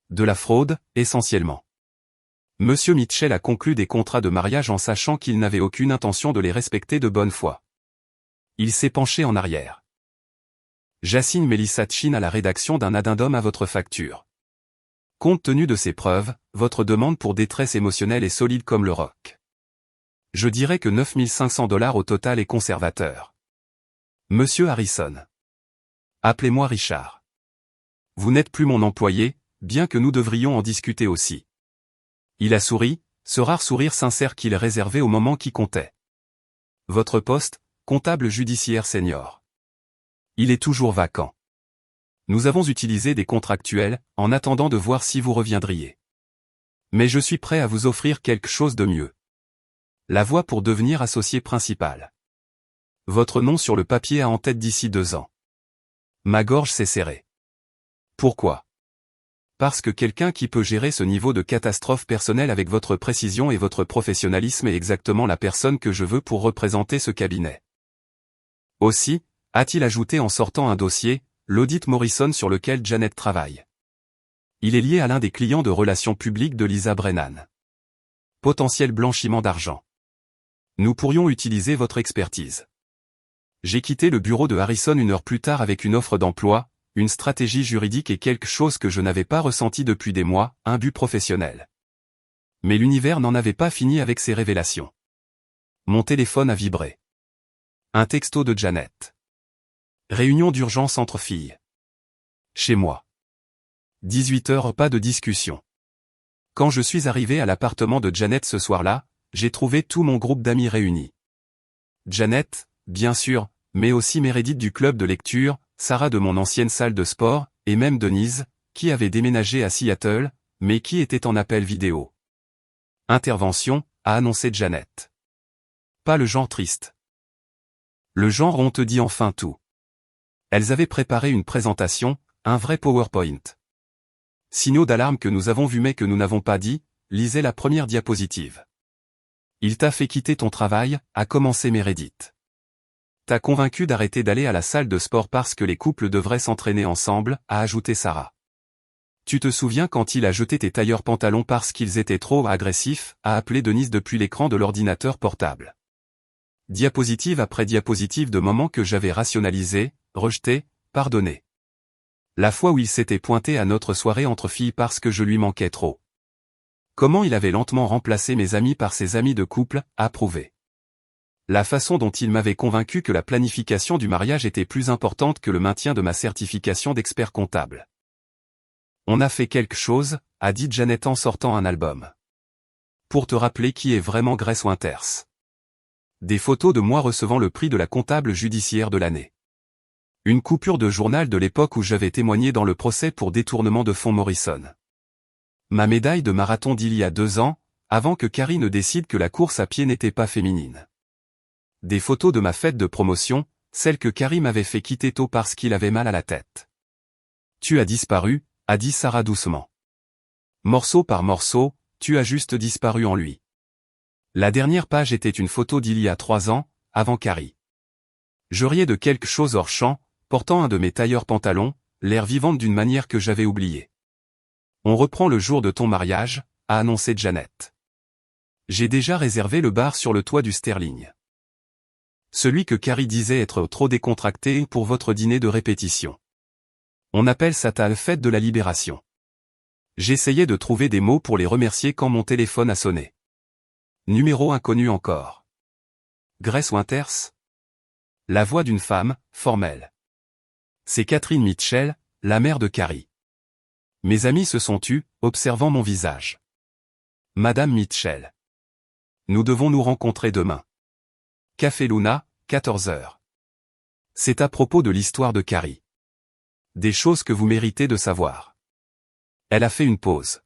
[SPEAKER 1] De la fraude, essentiellement. Monsieur Mitchell a conclu des contrats de mariage en sachant qu'il n'avait aucune intention de les respecter de bonne foi. Il s'est penché en arrière. J'assigne Melissa Chin à la rédaction d'un addendum à votre facture. Compte tenu de ces preuves, votre demande pour détresse émotionnelle est solide comme le roc. Je dirais que 9 500 $ au total est conservateur. Monsieur Harrison. Appelez-moi Richard. Vous n'êtes plus mon employé, bien que nous devrions en discuter aussi. Il a souri, ce rare sourire sincère qu'il réservait au moment qui comptait. Votre poste, comptable judiciaire senior. Il est toujours vacant. Nous avons utilisé des contractuels, en attendant de voir si vous reviendriez. Mais je suis prêt à vous offrir quelque chose de mieux. La voie pour devenir associé principal. Votre nom sur le papier a en tête d'ici 2 ans. Ma gorge s'est serrée. Pourquoi? Parce que quelqu'un qui peut gérer ce niveau de catastrophe personnelle avec votre précision et votre professionnalisme est exactement la personne que je veux pour représenter ce cabinet. Aussi, a-t-il ajouté en sortant un dossier, l'audit Morrison sur lequel Janet travaille. Il est lié à l'un des clients de relations publiques de Lisa Brennan. Potentiel blanchiment d'argent. Nous pourrions utiliser votre expertise. J'ai quitté le bureau de Harrison 1 heure plus tard avec une offre d'emploi, une stratégie juridique et quelque chose que je n'avais pas ressenti depuis des mois, un but professionnel. Mais l'univers n'en avait pas fini avec ses révélations. Mon téléphone a vibré. Un texto de Janet. Réunion d'urgence entre filles. Chez moi. 18h, pas de discussion. Quand je suis arrivé à l'appartement de Janet ce soir-là, j'ai trouvé tout mon groupe d'amis réunis. Janet, bien sûr, mais aussi Meredith du club de lecture, Sarah de mon ancienne salle de sport, et même Denise, qui avait déménagé à Seattle, mais qui était en appel vidéo. Intervention, a annoncé Janet. Pas le genre triste. Le genre on te dit enfin tout. Elles avaient préparé une présentation, un vrai PowerPoint. Signaux d'alarme que nous avons vus mais que nous n'avons pas dit, lisez la première diapositive. Il t'a fait quitter ton travail, a commencé Meredith. T'as convaincu d'arrêter d'aller à la salle de sport parce que les couples devraient s'entraîner ensemble, a ajouté Sarah. Tu te souviens quand il a jeté tes tailleurs pantalons parce qu'ils étaient trop agressifs, a appelé Denise depuis l'écran de l'ordinateur portable. Diapositive après diapositive de moments que j'avais rationalisés, rejetés, pardonnés. La fois où il s'était pointé à notre soirée entre filles parce que je lui manquais trop. Comment il avait lentement remplacé mes amis par ses amis de couple, approuvé. La façon dont il m'avait convaincu que la planification du mariage était plus importante que le maintien de ma certification d'expert comptable. On a fait quelque chose, a dit Janet en sortant un album. Pour te rappeler qui est vraiment Grace Winters. Des photos de moi recevant le prix de la comptable judiciaire de l'année. Une coupure de journal de l'époque où j'avais témoigné dans le procès pour détournement de fonds Morrison. Ma médaille de marathon d'il y a 2 ans, avant que Carrie ne décide que la course à pied n'était pas féminine. Des photos de ma fête de promotion, celle que Carrie m'avait fait quitter tôt parce qu'il avait mal à la tête. Tu as disparu, a dit Sarah doucement. Morceau par morceau, tu as juste disparu en lui. La dernière page était une photo d'il y a 3 ans, avant Carrie. Je riais de quelque chose hors champ, portant un de mes tailleurs pantalons, l'air vivante d'une manière que j'avais oubliée. On reprend le jour de ton mariage, a annoncé Janet. J'ai déjà réservé le bar sur le toit du Sterling. Celui que Carrie disait être trop décontracté pour votre dîner de répétition. On appelle ça la fête de la libération. J'essayais de trouver des mots pour les remercier quand mon téléphone a sonné. Numéro inconnu encore. Grace Winters? La voix d'une femme, formelle. C'est Catherine Mitchell, la mère de Carrie. Mes amis se sont tus, observant mon visage. Madame Mitchell. Nous devons nous rencontrer demain. Café Luna, 14h. C'est à propos de l'histoire de Carrie. Des choses que vous méritez de savoir. Elle a fait une pause.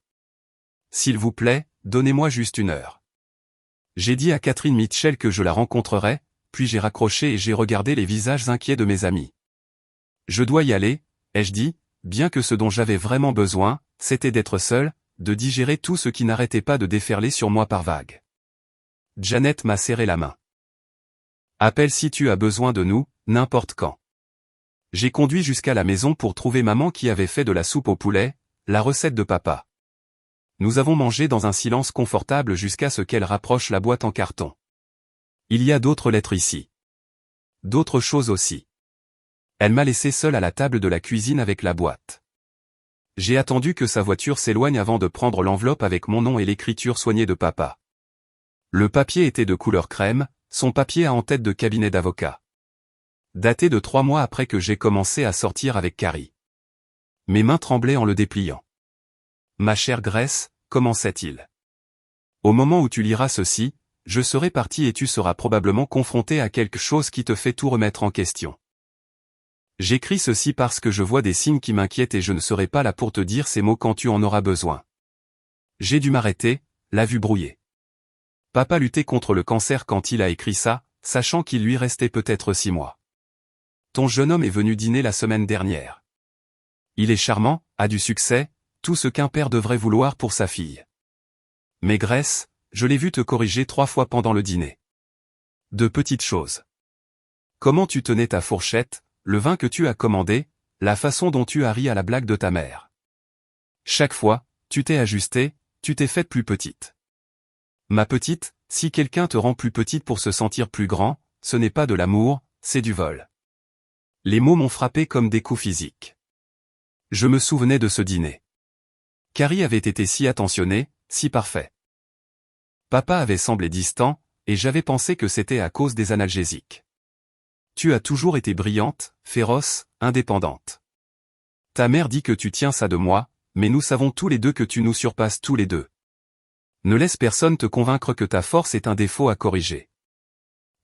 [SPEAKER 1] S'il vous plaît, donnez-moi juste 1 heure. J'ai dit à Catherine Mitchell que je la rencontrerais, puis j'ai raccroché et j'ai regardé les visages inquiets de mes amis. Je dois y aller, ai-je dit, bien que ce dont j'avais vraiment besoin, c'était d'être seul, de digérer tout ce qui n'arrêtait pas de déferler sur moi par vagues. Janet m'a serré la main. Appelle si tu as besoin de nous, n'importe quand. J'ai conduit jusqu'à la maison pour trouver maman qui avait fait de la soupe au poulet, la recette de papa. Nous avons mangé dans un silence confortable jusqu'à ce qu'elle rapproche la boîte en carton. Il y a d'autres lettres ici. D'autres choses aussi. Elle m'a laissé seul à la table de la cuisine avec la boîte. J'ai attendu que sa voiture s'éloigne avant de prendre l'enveloppe avec mon nom et l'écriture soignée de papa. Le papier était de couleur crème, son papier à en-tête de cabinet d'avocat. Daté de 3 mois après que j'ai commencé à sortir avec Carrie. Mes mains tremblaient en le dépliant. Ma chère Grace, commençait-il. Au moment où tu liras ceci, je serai parti et tu seras probablement confronté à quelque chose qui te fait tout remettre en question. J'écris ceci parce que je vois des signes qui m'inquiètent et je ne serai pas là pour te dire ces mots quand tu en auras besoin. J'ai dû m'arrêter, la vue brouillée. Papa luttait contre le cancer quand il a écrit ça, sachant qu'il lui restait peut-être 6 mois. Ton jeune homme est venu dîner la semaine dernière. Il est charmant, a du succès, tout ce qu'un père devrait vouloir pour sa fille. Mais Grace, je l'ai vu te corriger 3 fois pendant le dîner. De petites choses. Comment tu tenais ta fourchette, le vin que tu as commandé, la façon dont tu as ri à la blague de ta mère. Chaque fois, tu t'es ajustée, tu t'es faite plus petite. Ma petite, si quelqu'un te rend plus petite pour se sentir plus grand, ce n'est pas de l'amour, c'est du vol. Les mots m'ont frappé comme des coups physiques. Je me souvenais de ce dîner. Carrie avait été si attentionnée, si parfait. Papa avait semblé distant, et j'avais pensé que c'était à cause des analgésiques. Tu as toujours été brillante, féroce, indépendante. Ta mère dit que tu tiens ça de moi, mais nous savons tous les deux que tu nous surpasses tous les deux. Ne laisse personne te convaincre que ta force est un défaut à corriger.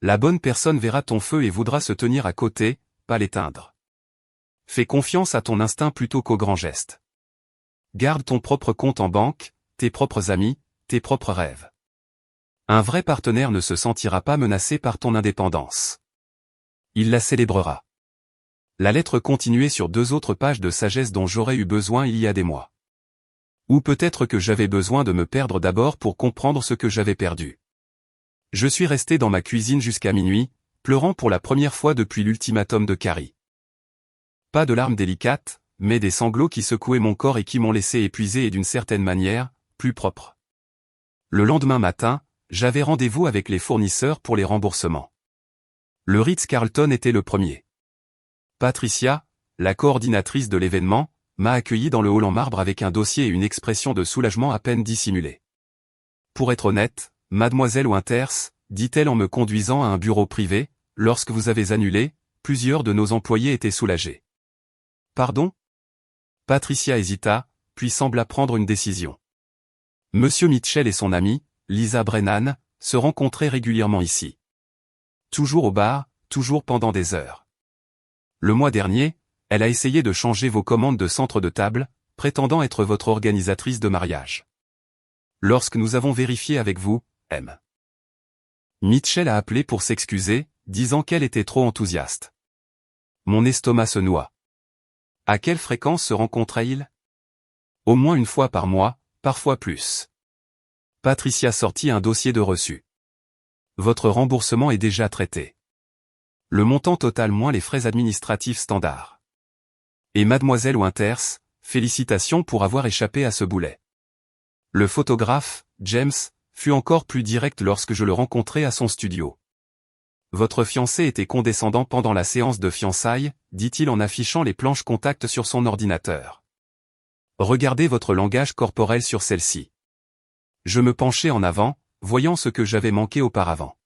[SPEAKER 1] La bonne personne verra ton feu et voudra se tenir à côté, pas l'éteindre. Fais confiance à ton instinct plutôt qu'aux grands gestes. Garde ton propre compte en banque, tes propres amis, tes propres rêves. Un vrai partenaire ne se sentira pas menacé par ton indépendance. Il la célébrera. La lettre continuait sur 2 autres pages de sagesse dont j'aurais eu besoin il y a des mois. Ou peut-être que j'avais besoin de me perdre d'abord pour comprendre ce que j'avais perdu. Je suis resté dans ma cuisine jusqu'à minuit, pleurant pour la première fois depuis l'ultimatum de Carrie. Pas de larmes délicates, mais des sanglots qui secouaient mon corps et qui m'ont laissé épuisé et d'une certaine manière, plus propre. Le lendemain matin, j'avais rendez-vous avec les fournisseurs pour les remboursements. Le Ritz-Carlton était le premier. Patricia, la coordinatrice de l'événement, m'a accueilli dans le hall en marbre avec un dossier et une expression de soulagement à peine dissimulée. Pour être honnête, mademoiselle Winters, dit-elle en me conduisant à un bureau privé, lorsque vous avez annulé, plusieurs de nos employés étaient soulagés. Pardon? Patricia hésita, puis sembla prendre une décision. Monsieur Mitchell et son amie, Lisa Brennan, se rencontraient régulièrement ici. Toujours au bar, toujours pendant des heures. Le mois dernier, elle a essayé de changer vos commandes de centre de table, prétendant être votre organisatrice de mariage. Lorsque nous avons vérifié avec vous, M. Mitchell a appelé pour s'excuser, disant qu'elle était trop enthousiaste. Mon estomac se noie. À quelle fréquence se rencontraient-ils? Au moins une fois par mois, parfois plus. Patricia sortit un dossier de reçu. Votre remboursement est déjà traité. Le montant total moins les frais administratifs standards. Et mademoiselle Winters, félicitations pour avoir échappé à ce boulet. Le photographe, James, fut encore plus direct lorsque je le rencontrai à son studio. Votre fiancé était condescendant pendant la séance de fiançailles, dit-il en affichant les planches contact sur son ordinateur. Regardez votre langage corporel sur celle-ci. Je me penchai en avant, voyant ce que j'avais manqué auparavant.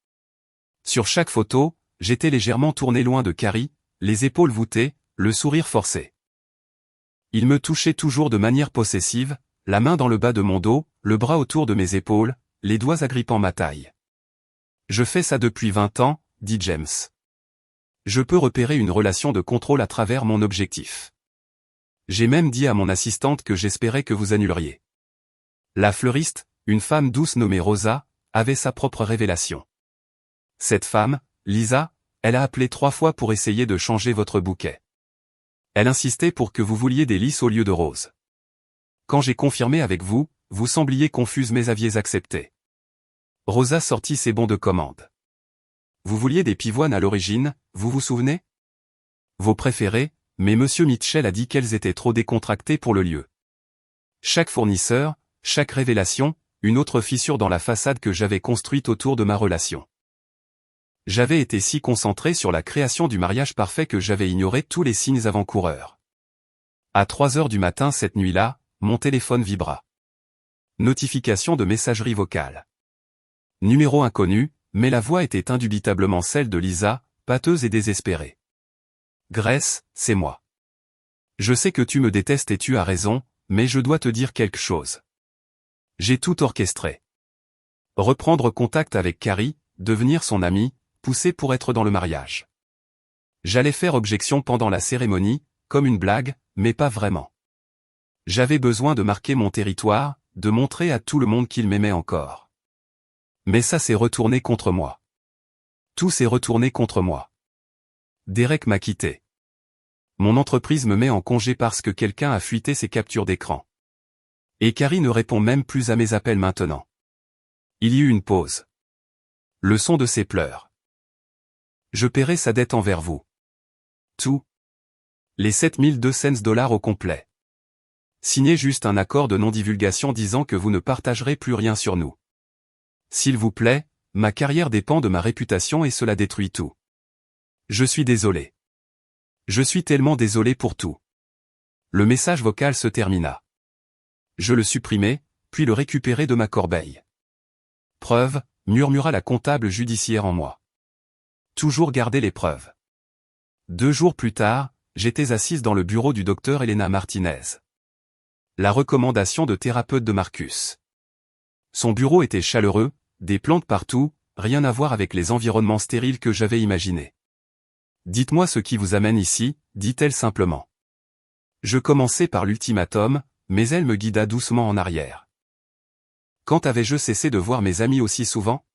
[SPEAKER 1] Sur chaque photo, j'étais légèrement tourné loin de Carrie, les épaules voûtées, le sourire forcé. Il me touchait toujours de manière possessive, la main dans le bas de mon dos, le bras autour de mes épaules, les doigts agrippant ma taille. Je fais ça depuis 20 ans, dit James. Je peux repérer une relation de contrôle à travers mon objectif. J'ai même dit à mon assistante que j'espérais que vous annuleriez. La fleuriste, une femme douce nommée Rosa, avait sa propre révélation. Cette femme, Lisa, elle a appelé 3 fois pour essayer de changer votre bouquet. Elle insistait pour que vous vouliez des lys au lieu de roses. Quand j'ai confirmé avec vous, vous sembliez confuse mais aviez accepté. Rosa sortit ses bons de commande. Vous vouliez des pivoines à l'origine, vous vous souvenez? Vos préférés, mais Monsieur Mitchell a dit qu'elles étaient trop décontractées pour le lieu. Chaque fournisseur, chaque révélation, une autre fissure dans la façade que j'avais construite autour de ma relation. J'avais été si concentré sur la création du mariage parfait que j'avais ignoré tous les signes avant-coureurs. À 3 heures du matin cette nuit-là, mon téléphone vibra. Notification de messagerie vocale. Numéro inconnu, mais la voix était indubitablement celle de Lisa, pâteuse et désespérée. Grace, c'est moi. Je sais que tu me détestes et tu as raison, mais je dois te dire quelque chose. J'ai tout orchestré. Reprendre contact avec Carrie, devenir son amie, pousser pour être dans le mariage. J'allais faire objection pendant la cérémonie, comme une blague, mais pas vraiment. J'avais besoin de marquer mon territoire, de montrer à tout le monde qu'il m'aimait encore. Mais ça s'est retourné contre moi. Tout s'est retourné contre moi. Derek m'a quitté. Mon entreprise me met en congé parce que quelqu'un a fuité ses captures d'écran. Et Carrie ne répond même plus à mes appels maintenant. Il y eut une pause. Le son de ses pleurs. Je paierai sa dette envers vous. Tout. Les 7200 dollars au complet. Signez juste un accord de non-divulgation disant que vous ne partagerez plus rien sur nous. S'il vous plaît, ma carrière dépend de ma réputation et cela détruit tout. Je suis désolé. Je suis tellement désolé pour tout. Le message vocal se termina. Je le supprimai, puis le récupérai de ma corbeille. Preuve, murmura la comptable judiciaire en moi. Toujours garder les preuves. 2 jours plus tard, j'étais assise dans le bureau du docteur Elena Martinez. La recommandation de thérapeute de Marcus. Son bureau était chaleureux, des plantes partout, rien à voir avec les environnements stériles que j'avais imaginés. Dites-moi ce qui vous amène ici, dit-elle simplement. Je commençai par l'ultimatum, mais elle me guida doucement en arrière. Quand avais-je cessé de voir mes amis aussi souvent?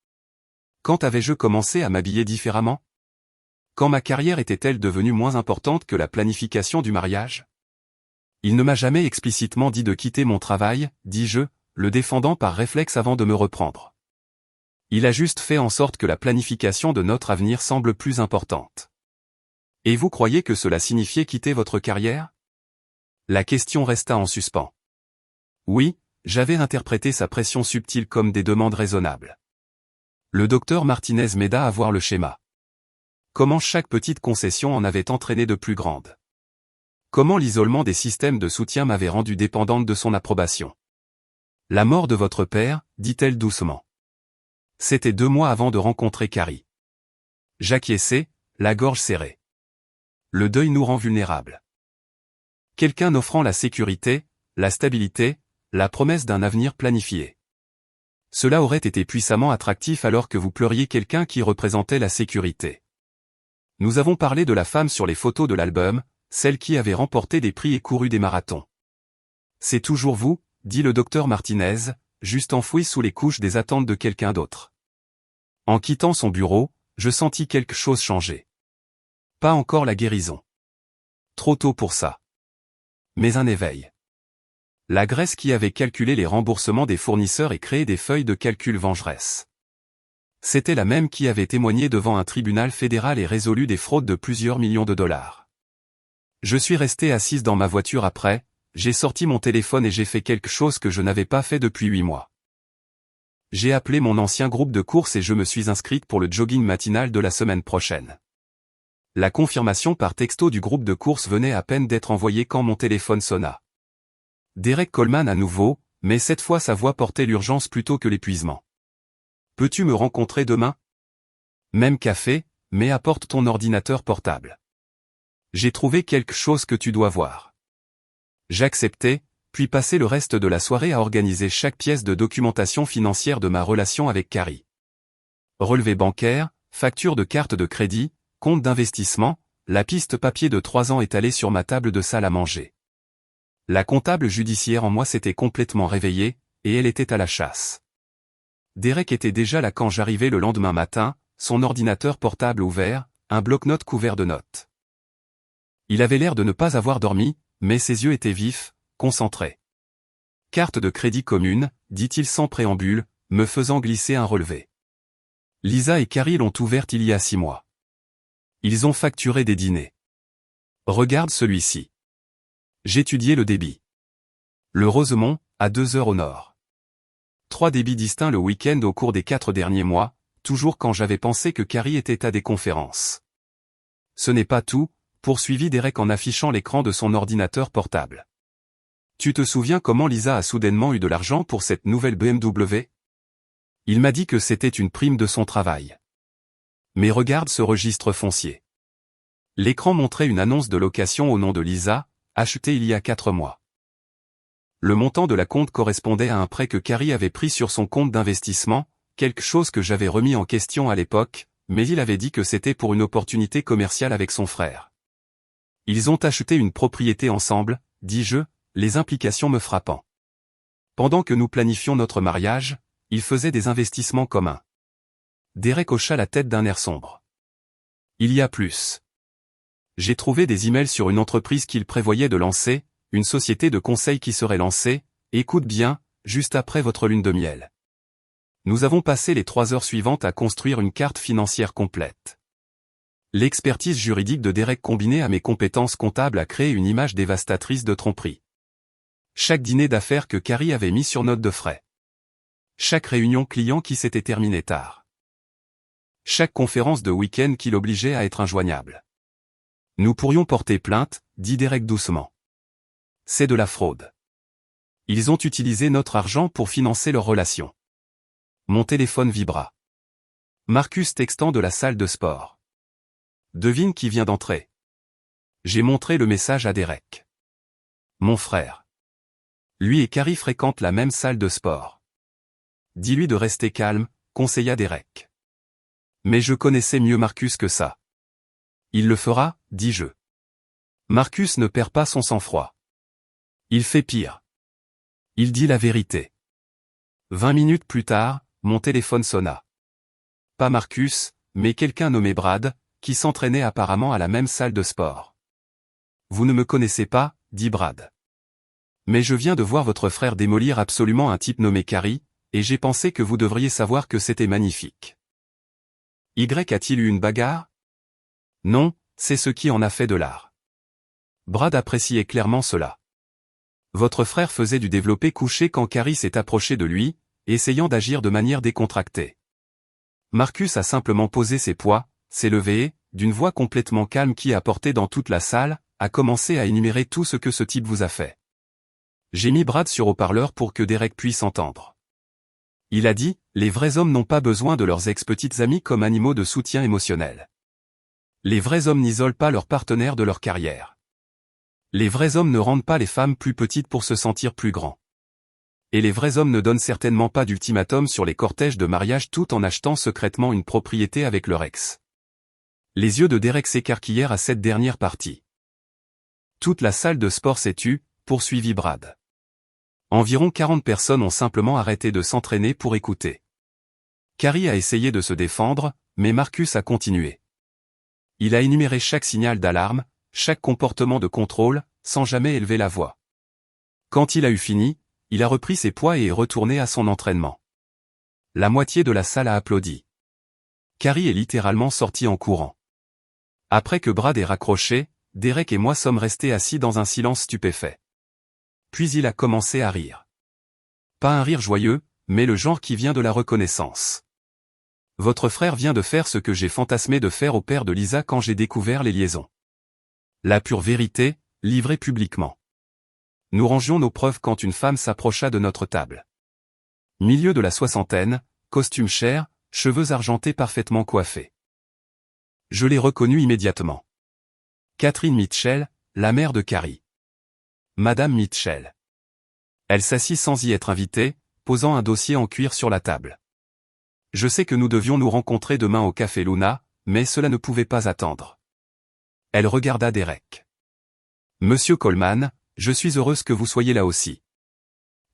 [SPEAKER 1] Quand avais-je commencé à m'habiller différemment? Quand ma carrière était-elle devenue moins importante que la planification du mariage? Il ne m'a jamais explicitement dit de quitter mon travail, dis-je, le défendant par réflexe avant de me reprendre. Il a juste fait en sorte que la planification de notre avenir semble plus importante. Et vous croyez que cela signifiait quitter votre carrière? La question resta en suspens. Oui, j'avais interprété sa pression subtile comme des demandes raisonnables. Le docteur Martinez m'aida à voir le schéma. Comment chaque petite concession en avait entraîné de plus grandes. Comment l'isolement des systèmes de soutien m'avait rendu dépendante de son approbation. La mort de votre père, dit-elle doucement. C'était 2 mois avant de rencontrer Carrie. J'acquiesçai, la gorge serrée. Le deuil nous rend vulnérables. Quelqu'un offrant la sécurité, la stabilité, la promesse d'un avenir planifié. Cela aurait été puissamment attractif alors que vous pleuriez quelqu'un qui représentait la sécurité. Nous avons parlé de la femme sur les photos de l'album, celle qui avait remporté des prix et couru des marathons. C'est toujours vous, dit le docteur Martinez, juste enfoui sous les couches des attentes de quelqu'un d'autre. En quittant son bureau, je sentis quelque chose changer. Pas encore la guérison. Trop tôt pour ça. Mais un éveil. La Grèce qui avait calculé les remboursements des fournisseurs et créé des feuilles de calcul vengeresses. C'était la même qui avait témoigné devant un tribunal fédéral et résolu des fraudes de plusieurs millions de dollars. Je suis resté assise dans ma voiture après, j'ai sorti mon téléphone et j'ai fait quelque chose que je n'avais pas fait depuis 8 mois. J'ai appelé mon ancien groupe de course et je me suis inscrite pour le jogging matinal de la semaine prochaine. La confirmation par texto du groupe de course venait à peine d'être envoyée quand mon téléphone sonna. Derek Coleman à nouveau, mais cette fois sa voix portait l'urgence plutôt que l'épuisement. Peux-tu me rencontrer demain? Même café, mais apporte ton ordinateur portable. J'ai trouvé quelque chose que tu dois voir. J'acceptai, puis passai le reste de la soirée à organiser chaque pièce de documentation financière de ma relation avec Carrie. Relevé bancaire, facture de carte de crédit, compte d'investissement, la piste papier de 3 ans étalée sur ma table de salle à manger. La comptable judiciaire en moi s'était complètement réveillée, et elle était à la chasse. Derek était déjà là quand j'arrivai le lendemain matin, son ordinateur portable ouvert, un bloc-notes couvert de notes. Il avait l'air de ne pas avoir dormi, mais ses yeux étaient vifs, concentrés. Carte de crédit commune, dit-il sans préambule, me faisant glisser un relevé. Lisa et Carrie l'ont ouverte il y a 6 mois. Ils ont facturé des dîners. Regarde celui-ci. J'étudiais le débit. Le Rosemont, à 2 heures au nord. 3 débits distincts le week-end au cours des 4 derniers mois, toujours quand j'avais pensé que Carrie était à des conférences. Ce n'est pas tout, poursuivit Derek en affichant l'écran de son ordinateur portable. Tu te souviens comment Lisa a soudainement eu de l'argent pour cette nouvelle BMW? Il m'a dit que c'était une prime de son travail. Mais regarde ce registre foncier. L'écran montrait une annonce de location au nom de Lisa, achetée il y a 4 mois. Le montant de la compte correspondait à un prêt que Carrie avait pris sur son compte d'investissement, quelque chose que j'avais remis en question à l'époque, mais il avait dit que c'était pour une opportunité commerciale avec son frère. Ils ont acheté une propriété ensemble, dis-je, les implications me frappant. Pendant que nous planifions notre mariage, ils faisaient des investissements communs. Derek hocha la tête d'un air sombre. Il y a plus. J'ai trouvé des emails sur une entreprise qu'il prévoyait de lancer, une société de conseil qui serait lancée, écoute bien, juste après votre lune de miel. Nous avons passé les 3 heures suivantes à construire une carte financière complète. L'expertise juridique de Derek combinée à mes compétences comptables a créé une image dévastatrice de tromperie. Chaque dîner d'affaires que Carrie avait mis sur note de frais. Chaque réunion client qui s'était terminée tard. Chaque conférence de week-end qui l'obligeait à être injoignable. Nous pourrions porter plainte, dit Derek doucement. C'est de la fraude. Ils ont utilisé notre argent pour financer leur relation. Mon téléphone vibra. Marcus textant de la salle de sport. Devine qui vient d'entrer. J'ai montré le message à Derek. Mon frère. Lui et Carrie fréquentent la même salle de sport. Dis-lui de rester calme, conseilla Derek. Mais je connaissais mieux Marcus que ça. Il le fera, dis-je. Marcus ne perd pas son sang-froid. Il fait pire. Il dit la vérité. 20 minutes plus tard, mon téléphone sonna. Pas Marcus, mais quelqu'un nommé Brad, qui s'entraînait apparemment à la même salle de sport. Vous ne me connaissez pas, dit Brad. Mais je viens de voir votre frère démolir absolument un type nommé Carrie, et j'ai pensé que vous devriez savoir que c'était magnifique. Y a-t-il eu une bagarre? Non, c'est ce qui en a fait de l'art. Brad appréciait clairement cela. Votre frère faisait du développé couché quand Carrie s'est approché de lui, essayant d'agir de manière décontractée. Marcus a simplement posé ses poids, s'est levé et, d'une voix complètement calme qui a porté dans toute la salle, a commencé à énumérer tout ce que ce type vous a fait. J'ai mis Brad sur haut-parleur pour que Derek puisse entendre. Il a dit, les vrais hommes n'ont pas besoin de leurs ex-petites amies comme animaux de soutien émotionnel. Les vrais hommes n'isolent pas leurs partenaires de leur carrière. Les vrais hommes ne rendent pas les femmes plus petites pour se sentir plus grands. Et les vrais hommes ne donnent certainement pas d'ultimatum sur les cortèges de mariage tout en achetant secrètement une propriété avec leur ex. Les yeux de Derek s'écarquillèrent à cette dernière partie. Toute la salle de sport s'est tue, poursuivit Brad. Environ 40 personnes ont simplement arrêté de s'entraîner pour écouter. Carrie a essayé de se défendre, mais Marcus a continué. Il a énuméré chaque signal d'alarme, chaque comportement de contrôle, sans jamais élever la voix. Quand il a eu fini, il a repris ses poids et est retourné à son entraînement. La moitié de la salle a applaudi. Carrie est littéralement sortie en courant. Après que Brad ait raccroché, Derek et moi sommes restés assis dans un silence stupéfait. Puis il a commencé à rire. Pas un rire joyeux, mais le genre qui vient de la reconnaissance. Votre frère vient de faire ce que j'ai fantasmé de faire au père de Lisa quand j'ai découvert les liaisons. La pure vérité, livrée publiquement. Nous rangions nos preuves quand une femme s'approcha de notre table. Milieu de la soixantaine, costume cher, cheveux argentés parfaitement coiffés. Je l'ai reconnue immédiatement. Catherine Mitchell, la mère de Carrie. Madame Mitchell. Elle s'assit sans y être invitée, posant un dossier en cuir sur la table. Je sais que nous devions nous rencontrer demain au Café Luna, mais cela ne pouvait pas attendre. Elle regarda Derek. Monsieur Coleman, je suis heureuse que vous soyez là aussi.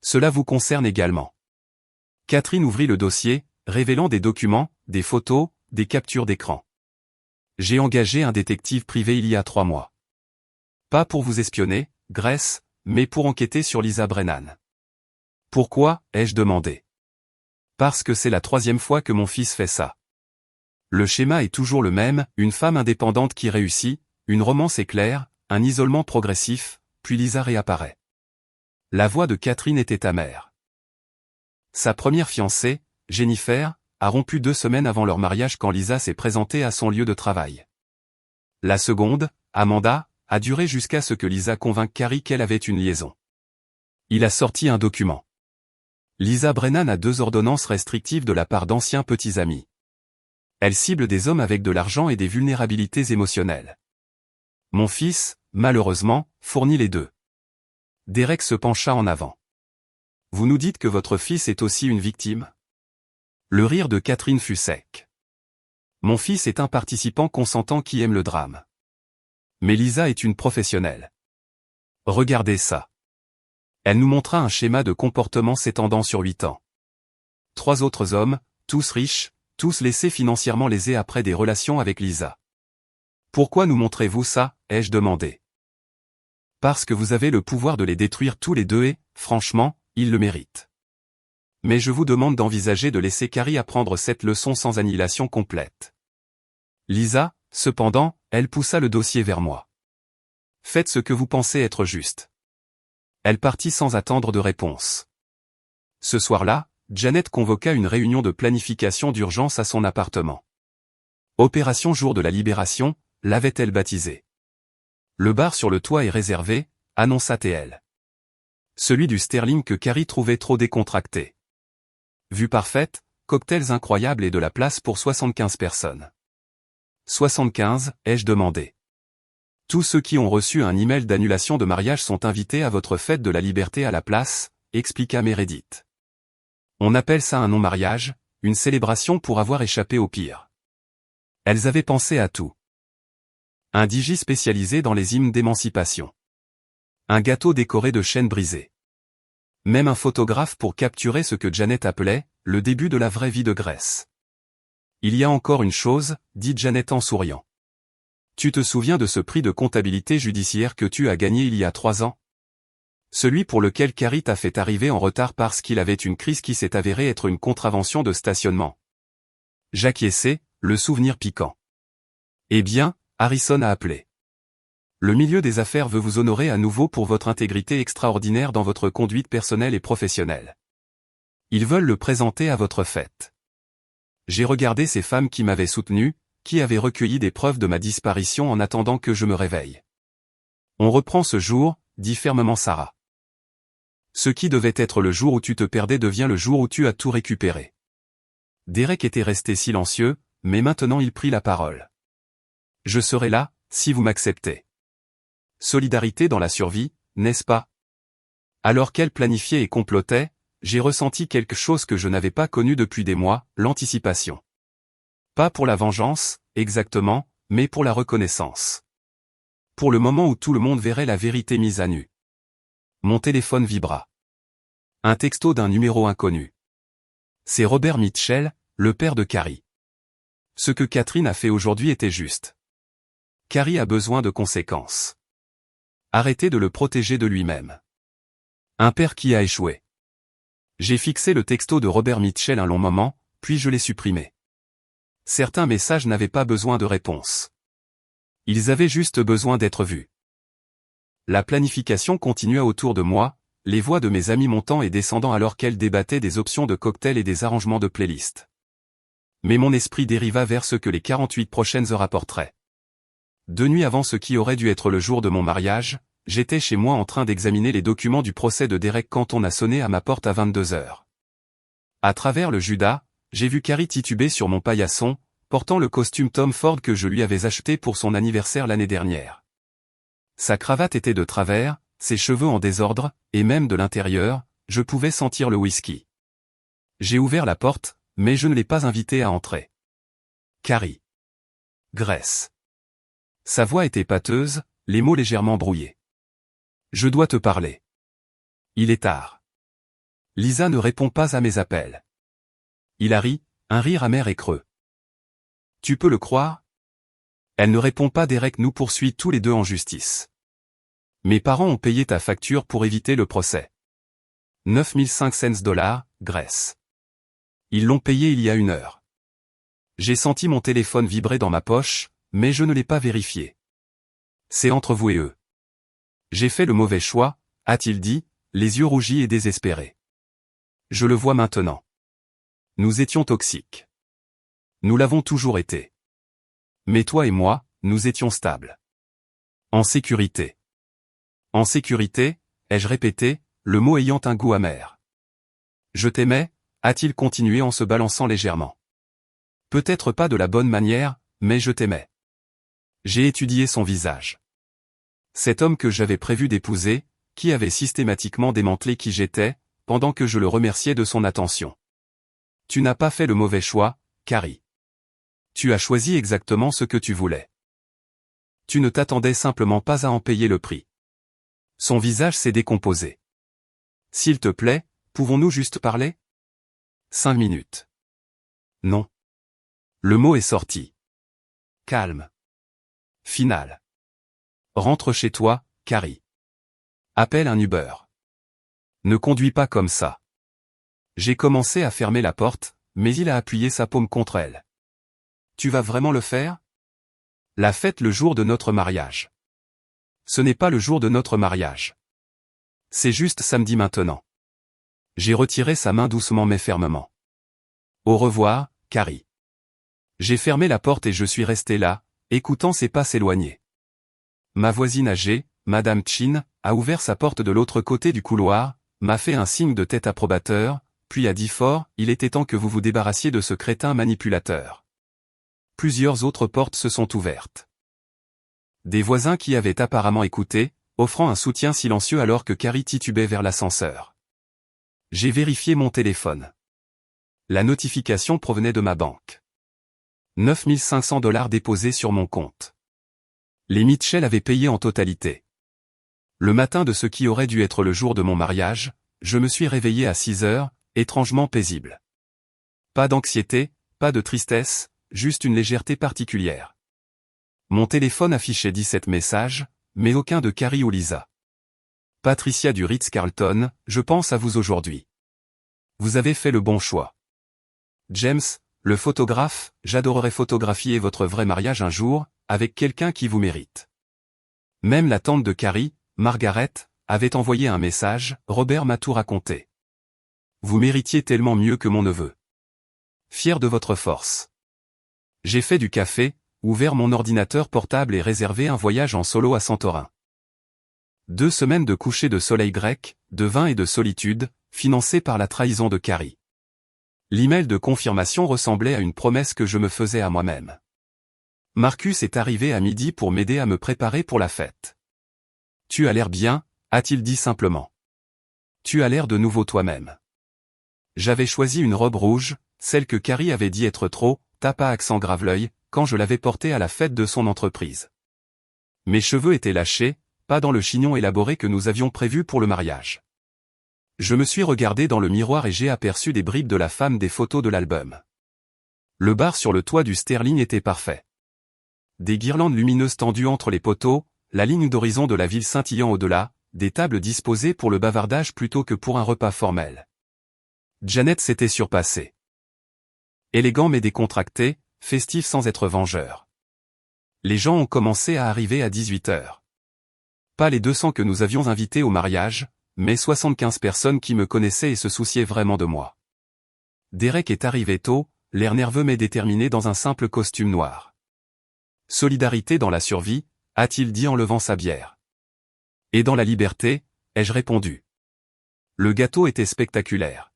[SPEAKER 1] Cela vous concerne également. Catherine ouvrit le dossier, révélant des documents, des photos, des captures d'écran. J'ai engagé un détective privé il y a 3 mois. Pas pour vous espionner, Grace, mais pour enquêter sur Lisa Brennan. Pourquoi, ai-je demandé. Parce que c'est la 3e fois que mon fils fait ça. Le schéma est toujours le même, une femme indépendante qui réussit, une romance éclair, un isolement progressif, puis Lisa réapparaît. La voix de Catherine était amère. Sa première fiancée, Jennifer, a rompu 2 semaines avant leur mariage quand Lisa s'est présentée à son lieu de travail. La seconde, Amanda, a duré jusqu'à ce que Lisa convainque Carrie qu'elle avait une liaison. Il a sorti un document. Lisa Brennan a 2 ordonnances restrictives de la part d'anciens petits amis. Elle cible des hommes avec de l'argent et des vulnérabilités émotionnelles. Mon fils, malheureusement, fournit les 2. Derek se pencha en avant. Vous nous dites que votre fils est aussi une victime? Le rire de Catherine fut sec. Mon fils est un participant consentant qui aime le drame. Mais Lisa est une professionnelle. Regardez ça. Elle nous montra un schéma de comportement s'étendant sur 8 ans. 3 autres hommes, tous riches, tous laissés financièrement lésés après des relations avec Lisa. Pourquoi nous montrez-vous ça, ai-je demandé. Parce que vous avez le pouvoir de les détruire tous les 2 et, franchement, ils le méritent. Mais je vous demande d'envisager de laisser Carrie apprendre cette leçon sans annihilation complète. Lisa, cependant, elle poussa le dossier vers moi. Faites ce que vous pensez être juste. Elle partit sans attendre de réponse. Ce soir-là, Janet convoqua une réunion de planification d'urgence à son appartement. Opération Jour de la Libération, l'avait-elle baptisée. Le bar sur le toit est réservé, annonça TL. Celui du Sterling que Carrie trouvait trop décontracté. Vue parfaite, cocktails incroyables et de la place pour 75 personnes. 75, ai-je demandé. Tous ceux qui ont reçu un email d'annulation de mariage sont invités à votre fête de la liberté à la place, expliqua Meredith. On appelle ça un non-mariage, une célébration pour avoir échappé au pire. Elles avaient pensé à tout. Un DJ spécialisé dans les hymnes d'émancipation. Un gâteau décoré de chaînes brisées. Même un photographe pour capturer ce que Janet appelait « le début de la vraie vie de Grace ». Il y a encore une chose, dit Janet en souriant. Tu te souviens de ce prix de comptabilité judiciaire que tu as gagné il y a 3 ans? Celui pour lequel Carrie t'a fait arriver en retard parce qu'il avait une crise qui s'est avérée être une contravention de stationnement. J'acquiesçai, le souvenir piquant. Eh bien, Harrison a appelé. Le milieu des affaires veut vous honorer à nouveau pour votre intégrité extraordinaire dans votre conduite personnelle et professionnelle. Ils veulent le présenter à votre fête. J'ai regardé ces femmes qui m'avaient soutenu, qui avaient recueilli des preuves de ma disparition en attendant que je me réveille. On reprend ce jour, dit fermement Sarah. Ce qui devait être le jour où tu te perdais devient le jour où tu as tout récupéré. Derek était resté silencieux, mais maintenant il prit la parole. Je serai là, si vous m'acceptez. Solidarité dans la survie, n'est-ce pas? Alors qu'elle planifiait et complotait, j'ai ressenti quelque chose que je n'avais pas connu depuis des mois, l'anticipation. Pas pour la vengeance, exactement, mais pour la reconnaissance. Pour le moment où tout le monde verrait la vérité mise à nu. Mon téléphone vibra. Un texto d'un numéro inconnu. C'est Robert Mitchell, le père de Carrie. Ce que Catherine a fait aujourd'hui était juste. Carrie a besoin de conséquences. Arrêtez de le protéger de lui-même. Un père qui a échoué. J'ai fixé le texto de Robert Mitchell un long moment, puis je l'ai supprimé. Certains messages n'avaient pas besoin de réponse. Ils avaient juste besoin d'être vus. La planification continua autour de moi, les voix de mes amis montant et descendant alors qu'elles débattaient des options de cocktails et des arrangements de playlist. Mais mon esprit dériva vers ce que les 48 prochaines heures apporteraient. 2 nuits avant ce qui aurait dû être le jour de mon mariage, j'étais chez moi en train d'examiner les documents du procès de Derek quand on a sonné à ma porte à 22 heures. À travers le Judas, j'ai vu Carrie tituber sur mon paillasson, portant le costume Tom Ford que je lui avais acheté pour son anniversaire l'année dernière. Sa cravate était de travers, ses cheveux en désordre, et même de l'intérieur, je pouvais sentir le whisky. J'ai ouvert la porte, mais je ne l'ai pas invitée à entrer. Carrie. Grace. Sa voix était pâteuse, les mots légèrement brouillés. Je dois te parler. Il est tard. Lisa ne répond pas à mes appels. Il a ri, un rire amer et creux. Tu peux le croire? Elle ne répond pas. Derek nous poursuit tous les deux en justice. Mes parents ont payé ta facture pour éviter le procès. 9500 $, Grace. Ils l'ont payé il y a 1 heure. J'ai senti mon téléphone vibrer dans ma poche, mais je ne l'ai pas vérifié. C'est entre vous et eux. J'ai fait le mauvais choix, a-t-il dit, les yeux rougis et désespérés. Je le vois maintenant. Nous étions toxiques. Nous l'avons toujours été. Mais toi et moi, nous étions stables. En sécurité. En sécurité, ai-je répété, le mot ayant un goût amer. Je t'aimais, a-t-il continué en se balançant légèrement. Peut-être pas de la bonne manière, mais je t'aimais. J'ai étudié son visage. Cet homme que j'avais prévu d'épouser, qui avait systématiquement démantelé qui j'étais, pendant que je le remerciais de son attention. Tu n'as pas fait le mauvais choix, Carrie. Tu as choisi exactement ce que tu voulais. Tu ne t'attendais simplement pas à en payer le prix. Son visage s'est décomposé. S'il te plaît, pouvons-nous juste parler? 5 minutes. Non. Le mot est sorti. Calme. Final. Rentre chez toi, Carrie. Appelle un Uber. Ne conduis pas comme ça. J'ai commencé à fermer la porte, mais il a appuyé sa paume contre elle. Tu vas vraiment le faire? La fête le jour de notre mariage. Ce n'est pas le jour de notre mariage. C'est juste samedi maintenant. J'ai retiré sa main doucement mais fermement. Au revoir, Carrie. J'ai fermé la porte et je suis resté là, écoutant ses pas s'éloigner. Ma voisine âgée, Madame Chin, a ouvert sa porte de l'autre côté du couloir, m'a fait un signe de tête approbateur, puis a dit fort, il était temps que vous vous débarrassiez de ce crétin manipulateur. Plusieurs autres portes se sont ouvertes. Des voisins qui avaient apparemment écouté, offrant un soutien silencieux alors que Carrie titubait vers l'ascenseur. J'ai vérifié mon téléphone. La notification provenait de ma banque. 9500 $ déposés sur mon compte. Les Mitchell avaient payé en totalité. Le matin de ce qui aurait dû être le jour de mon mariage, je me suis réveillé à 6 heures, étrangement paisible. Pas d'anxiété, pas de tristesse, juste une légèreté particulière. Mon téléphone affichait 17 messages, mais aucun de Carrie ou Lisa. Patricia du Ritz-Carlton, je pense à vous aujourd'hui. Vous avez fait le bon choix. James, le photographe, j'adorerais photographier votre vrai mariage un jour, avec quelqu'un qui vous mérite. Même la tante de Carrie, Margaret, avait envoyé un message, Robert m'a tout raconté. Vous méritiez tellement mieux que mon neveu. Fier de votre force. J'ai fait du café, ouvert mon ordinateur portable et réservé un voyage en solo à Santorin. 2 semaines de coucher de soleil grec, de vin et de solitude, financées par la trahison de Carrie. L'email de confirmation ressemblait à une promesse que je me faisais à moi-même. Marcus est arrivé à midi pour m'aider à me préparer pour la fête. Tu as l'air bien, a-t-il dit simplement. Tu as l'air de nouveau toi-même. J'avais choisi une robe rouge, celle que Carrie avait dit être trop, tapa accent grave l'œil, quand je l'avais portée à la fête de son entreprise. Mes cheveux étaient lâchés, pas dans le chignon élaboré que nous avions prévu pour le mariage. Je me suis regardé dans le miroir et j'ai aperçu des bribes de la femme des photos de l'album. Le bar sur le toit du Sterling était parfait. Des guirlandes lumineuses tendues entre les poteaux, la ligne d'horizon de la ville scintillant au-delà, des tables disposées pour le bavardage plutôt que pour un repas formel. Janet s'était surpassée. Élégant mais décontracté, festif sans être vengeur. Les gens ont commencé à arriver à 18h. Pas les 200 que nous avions invités au mariage, mais 75 personnes qui me connaissaient et se souciaient vraiment de moi. Derek est arrivé tôt, l'air nerveux mais déterminé dans un simple costume noir. Solidarité dans la survie, a-t-il dit en levant sa bière. Et dans la liberté, ai-je répondu. Le gâteau était spectaculaire.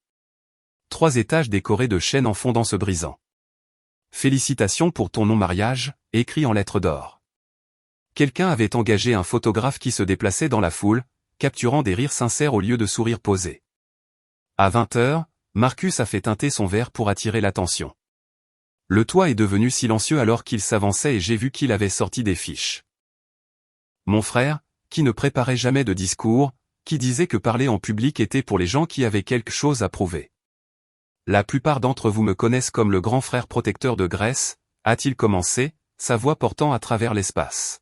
[SPEAKER 1] 3 étages décorés de chênes en fondant se brisant. Félicitations pour ton non-mariage, écrit en lettres d'or. Quelqu'un avait engagé un photographe qui se déplaçait dans la foule, capturant des rires sincères au lieu de sourires posés. À 20h, Marcus a fait teinter son verre pour attirer l'attention. Le toit est devenu silencieux alors qu'il s'avançait et j'ai vu qu'il avait sorti des fiches. Mon frère, qui ne préparait jamais de discours, qui disait que parler en public était pour les gens qui avaient quelque chose à prouver. La plupart d'entre vous me connaissent comme le grand frère protecteur de Grèce, a-t-il commencé, sa voix portant à travers l'espace.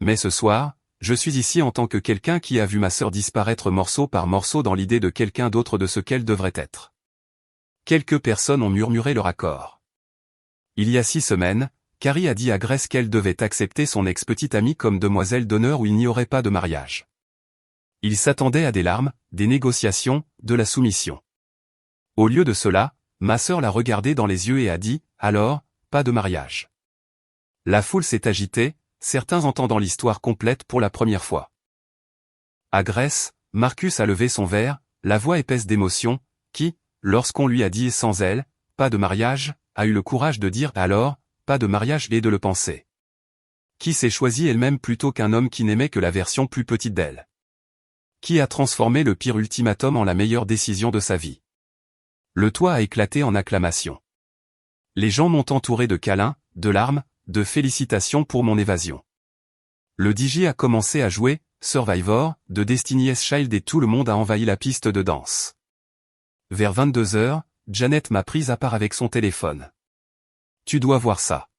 [SPEAKER 1] Mais ce soir, je suis ici en tant que quelqu'un qui a vu ma sœur disparaître morceau par morceau dans l'idée de quelqu'un d'autre de ce qu'elle devrait être. Quelques personnes ont murmuré leur accord. Il y a 6 semaines, Carrie a dit à Grèce qu'elle devait accepter son ex-petite amie comme demoiselle d'honneur où il n'y aurait pas de mariage. Il s'attendait à des larmes, des négociations, de la soumission. Au lieu de cela, ma sœur l'a regardé dans les yeux et a dit, alors, pas de mariage. La foule s'est agitée, certains entendant l'histoire complète pour la première fois. À Grèce, Marcus a levé son verre, la voix épaisse d'émotion, qui, lorsqu'on lui a dit sans elle, pas de mariage, a eu le courage de dire alors, pas de mariage et de le penser. Qui s'est choisi elle-même plutôt qu'un homme qui n'aimait que la version plus petite d'elle. Qui a transformé le pire ultimatum en la meilleure décision de sa vie. Le toit a éclaté en acclamations. Les gens m'ont entouré de câlins, de larmes, de félicitations pour mon évasion. Le DJ a commencé à jouer, Survivor, de Destiny's Child et tout le monde a envahi la piste de danse. Vers 22h, Janet m'a prise à part avec son téléphone. Tu dois voir ça.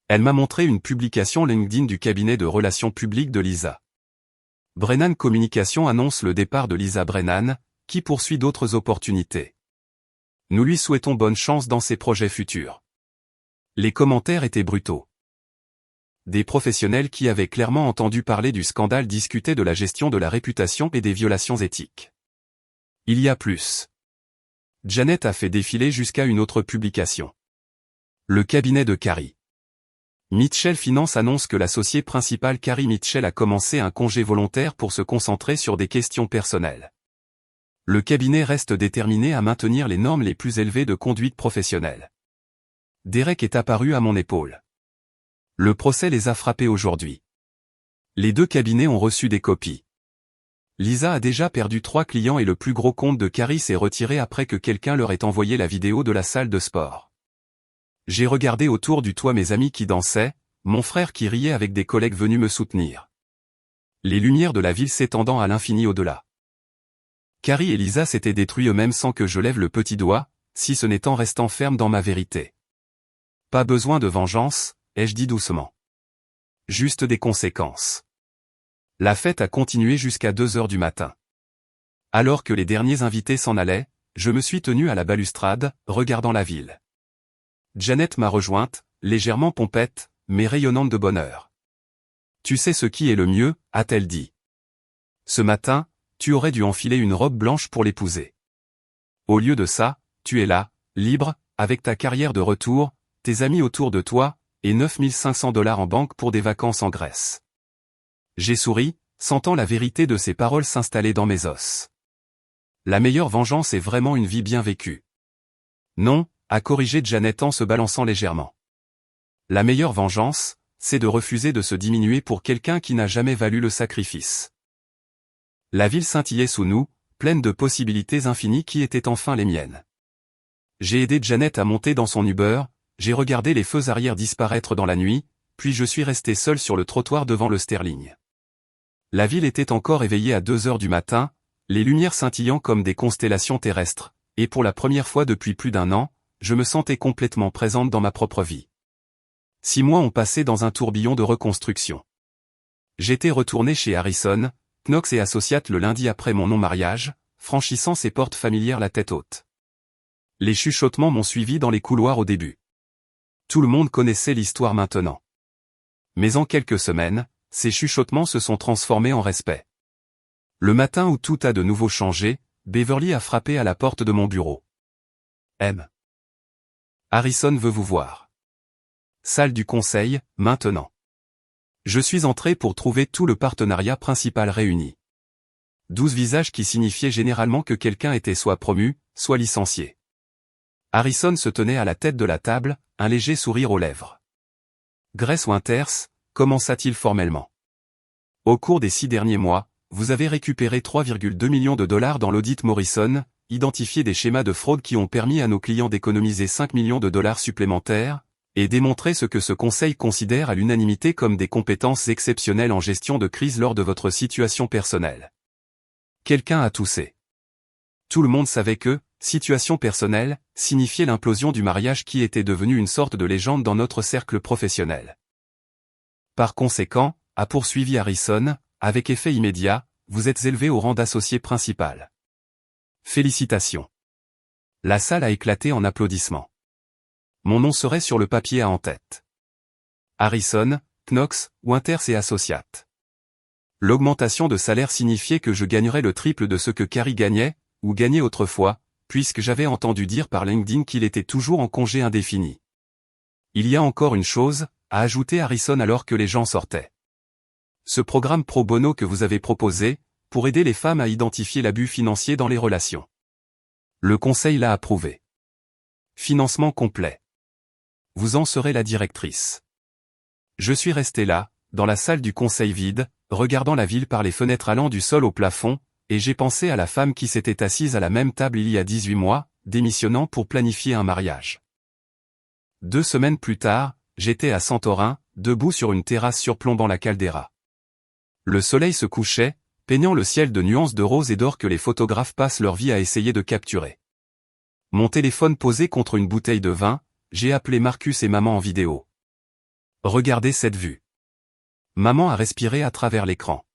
[SPEAKER 1] Elle m'a montré une publication LinkedIn du cabinet de relations publiques de Lisa. Brennan Communication annonce le départ de Lisa Brennan, qui poursuit d'autres opportunités. Nous lui souhaitons bonne chance dans ses projets futurs. Les commentaires étaient brutaux. Des professionnels qui avaient clairement entendu parler du scandale discutaient de la gestion de la réputation et des violations éthiques. Il y a plus. Janet a fait défiler jusqu'à une autre publication. Le cabinet de Carrie. Mitchell Finance annonce que l'associé principal Carrie Mitchell a commencé un congé volontaire pour se concentrer sur des questions personnelles. Le cabinet reste déterminé à maintenir les normes les plus élevées de conduite professionnelle. Derek est apparu à mon épaule. Le procès les a frappés aujourd'hui. Les 2 cabinets ont reçu des copies. Lisa a déjà perdu 3 clients et le plus gros compte de Carrie s'est retiré après que quelqu'un leur ait envoyé la vidéo de la salle de sport. J'ai regardé autour du toit mes amis qui dansaient, mon frère qui riait avec des collègues venus me soutenir. Les lumières de la ville s'étendant à l'infini au-delà. Carrie et Lisa s'étaient détruits eux-mêmes sans que je lève le petit doigt, si ce n'est en restant ferme dans ma vérité. Pas besoin de vengeance, ai-je dit doucement. Juste des conséquences. La fête a continué jusqu'à 2h du matin. Alors que les derniers invités s'en allaient, je me suis tenu à la balustrade, regardant la ville. Janet m'a rejointe, légèrement pompette, mais rayonnante de bonheur. Tu sais ce qui est le mieux, a-t-elle dit. Ce matin, tu aurais dû enfiler une robe blanche pour l'épouser. Au lieu de ça, tu es là, libre, avec ta carrière de retour, tes amis autour de toi, et 9500 $ en banque pour des vacances en Grèce. J'ai souri, sentant la vérité de ces paroles s'installer dans mes os. La meilleure vengeance est vraiment une vie bien vécue. Non, a corrigé Janet en se balançant légèrement. La meilleure vengeance, c'est de refuser de se diminuer pour quelqu'un qui n'a jamais valu le sacrifice. La ville scintillait sous nous, pleine de possibilités infinies qui étaient enfin les miennes. J'ai aidé Janet à monter dans son Uber, j'ai regardé les feux arrière disparaître dans la nuit, puis je suis resté seul sur le trottoir devant le Sterling. La ville était encore éveillée à 2 heures du matin, les lumières scintillant comme des constellations terrestres, et pour la première fois depuis plus d'1 an, je me sentais complètement présente dans ma propre vie. 6 mois ont passé dans un tourbillon de reconstruction. J'étais retourné chez Harrison, Knox et Associates le lundi après mon non-mariage, franchissant ses portes familières la tête haute. Les chuchotements m'ont suivi dans les couloirs au début. Tout le monde connaissait l'histoire maintenant. Mais en quelques semaines, ces chuchotements se sont transformés en respect. Le matin où tout a de nouveau changé, Beverly a frappé à la porte de mon bureau. M. Harrison veut vous voir. Salle du conseil, maintenant. Je suis entré pour trouver tout le partenariat principal réuni. 12 visages qui signifiaient généralement que quelqu'un était soit promu, soit licencié. Harrison se tenait à la tête de la table, un léger sourire aux lèvres. Grace Winters, commença-t-il formellement. Au cours des 6 derniers mois, vous avez récupéré 3,2 millions de dollars dans l'audit Morrison, identifié des schémas de fraude qui ont permis à nos clients d'économiser 5 millions de dollars supplémentaires, et démontré ce que ce conseil considère à l'unanimité comme des compétences exceptionnelles en gestion de crise lors de votre situation personnelle. Quelqu'un a toussé. Tout le monde savait que, situation personnelle, signifiait l'implosion du mariage qui était devenu une sorte de légende dans notre cercle professionnel. Par conséquent, a poursuivi Harrison, avec effet immédiat, vous êtes élevé au rang d'associé principal. Félicitations. La salle a éclaté en applaudissements. Mon nom serait sur le papier à en-tête. Harrison, Knox, Winters et Associates. L'augmentation de salaire signifiait que je gagnerais le triple de ce que Carrie gagnait, ou gagnait autrefois, puisque j'avais entendu dire par LinkedIn qu'il était toujours en congé indéfini. Il y a encore une chose, a ajouté Harrison alors que les gens sortaient. Ce programme pro bono que vous avez proposé, pour aider les femmes à identifier l'abus financier dans les relations. Le conseil l'a approuvé. Financement complet. Vous en serez la directrice. Je suis resté là, dans la salle du conseil vide, regardant la ville par les fenêtres allant du sol au plafond, et j'ai pensé à la femme qui s'était assise à la même table il y a 18 mois, démissionnant pour planifier un mariage. 2 semaines plus tard, j'étais à Santorin, debout sur une terrasse surplombant la caldeira. Le soleil se couchait, peignant le ciel de nuances de rose et d'or que les photographes passent leur vie à essayer de capturer. Mon téléphone posé contre une bouteille de vin, j'ai appelé Marcus et maman en vidéo. Regardez cette vue. Maman a respiré à travers l'écran.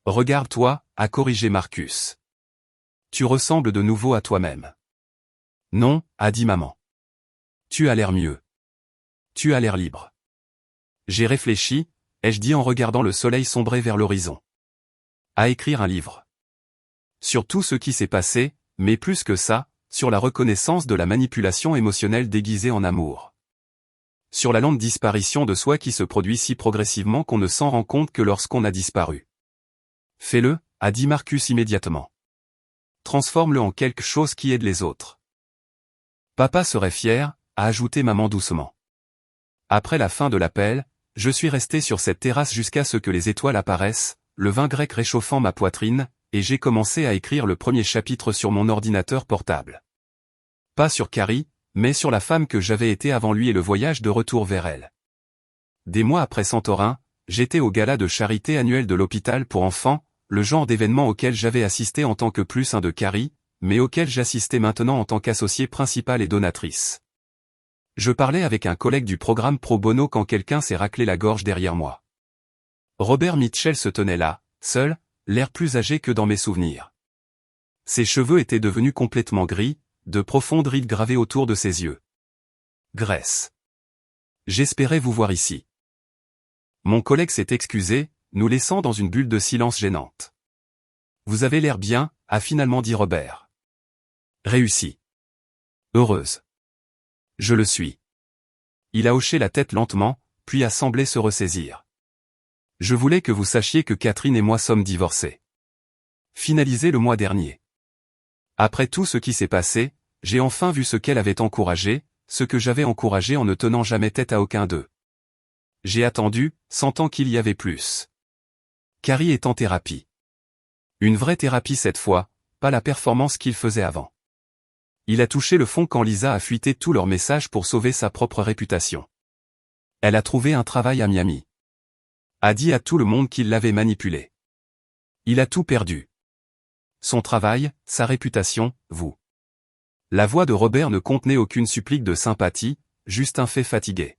[SPEAKER 1] Regarde-toi, a corrigé Marcus. Tu ressembles de nouveau à toi-même. Non, a dit maman. Tu as l'air mieux. Tu as l'air libre. J'ai réfléchi, ai-je dit en regardant le soleil sombrer vers l'horizon. À écrire un livre. Sur tout ce qui s'est passé, mais plus que ça, sur la reconnaissance de la manipulation émotionnelle déguisée en amour. Sur la lente disparition de soi qui se produit si progressivement qu'on ne s'en rend compte que lorsqu'on a disparu. Fais-le, a dit Marcus immédiatement. Transforme-le en quelque chose qui aide les autres. Papa serait fier, a ajouté maman doucement. Après la fin de l'appel, je suis resté sur cette terrasse jusqu'à ce que les étoiles apparaissent, le vin grec réchauffant ma poitrine, et j'ai commencé à écrire le premier chapitre sur mon ordinateur portable. Pas sur Carrie, mais sur la femme que j'avais été avant lui et le voyage de retour vers elle. Des mois après Santorin, j'étais au gala de charité annuel de l'hôpital pour enfants, le genre d'événement auquel j'avais assisté en tant que plus un de Carrie, mais auquel j'assistais maintenant en tant qu'associée principale et donatrice. Je parlais avec un collègue du programme pro bono quand quelqu'un s'est raclé la gorge derrière moi. Robert Mitchell se tenait là, seul, l'air plus âgé que dans mes souvenirs. Ses cheveux étaient devenus complètement gris, de profondes rides gravées autour de ses yeux. Grace. J'espérais vous voir ici. Mon collègue s'est excusé, nous laissant dans une bulle de silence gênante. Vous avez l'air bien, a finalement dit Robert. Réussi. Heureuse. Je le suis. Il a hoché la tête lentement, puis a semblé se ressaisir. Je voulais que vous sachiez que Catherine et moi sommes divorcés. Finalisé le mois dernier. Après tout ce qui s'est passé, j'ai enfin vu ce qu'elle avait encouragé, ce que j'avais encouragé en ne tenant jamais tête à aucun d'eux. J'ai attendu, sentant qu'il y avait plus. Carrie est en thérapie. Une vraie thérapie cette fois, pas la performance qu'il faisait avant. Il a touché le fond quand Lisa a fuité tous leurs messages pour sauver sa propre réputation. Elle a trouvé un travail à Miami. A dit à tout le monde qu'il l'avait manipulé. Il a tout perdu. Son travail, sa réputation, vous. La voix de Robert ne contenait aucune supplique de sympathie, juste un fait fatigué.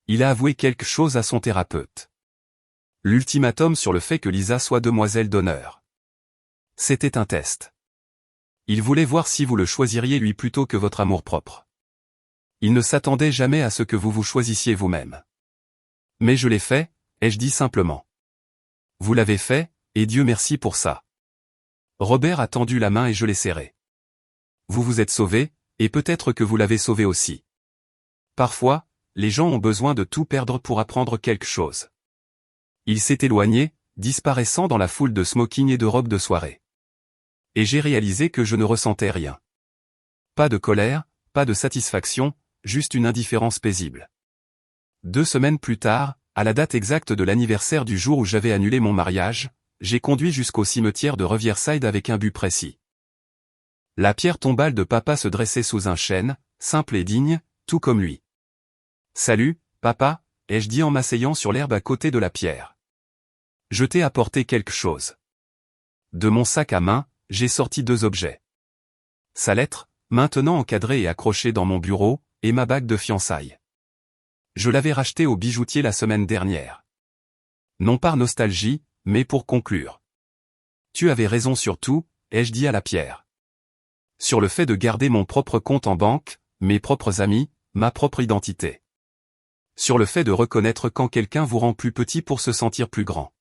[SPEAKER 1] Il a avoué quelque chose à son thérapeute. L'ultimatum sur le fait que Lisa soit demoiselle d'honneur. C'était un test. Il voulait voir si vous le choisiriez lui plutôt que votre amour-propre. Il ne s'attendait jamais à ce que vous vous choisissiez vous-même. Mais je l'ai fait, ai-je dit simplement. Vous l'avez fait, et Dieu merci pour ça. Robert a tendu la main et je l'ai serrée. Vous vous êtes sauvé, et peut-être que vous l'avez sauvé aussi. Parfois, les gens ont besoin de tout perdre pour apprendre quelque chose. Il s'est éloigné, disparaissant dans la foule de smoking et de robes de soirée. Et j'ai réalisé que je ne ressentais rien. Pas de colère, pas de satisfaction, juste une indifférence paisible. 2 semaines plus tard, à la date exacte de l'anniversaire du jour où j'avais annulé mon mariage, j'ai conduit jusqu'au cimetière de Riverside avec un but précis. La pierre tombale de papa se dressait sous un chêne, simple et digne, tout comme lui. « Salut, papa », ai-je dit en m'asseyant sur l'herbe à côté de la pierre. « Je t'ai apporté quelque chose. » De mon sac à main, j'ai sorti 2 objets. Sa lettre, maintenant encadrée et accrochée dans mon bureau, et ma bague de fiançailles. Je l'avais rachetée au bijoutier la semaine dernière. Non par nostalgie, mais pour conclure. Tu avais raison sur tout, ai-je dit à la pierre. Sur le fait de garder mon propre compte en banque, mes propres amis, ma propre identité. Sur le fait de reconnaître quand quelqu'un vous rend plus petit pour se sentir plus grand.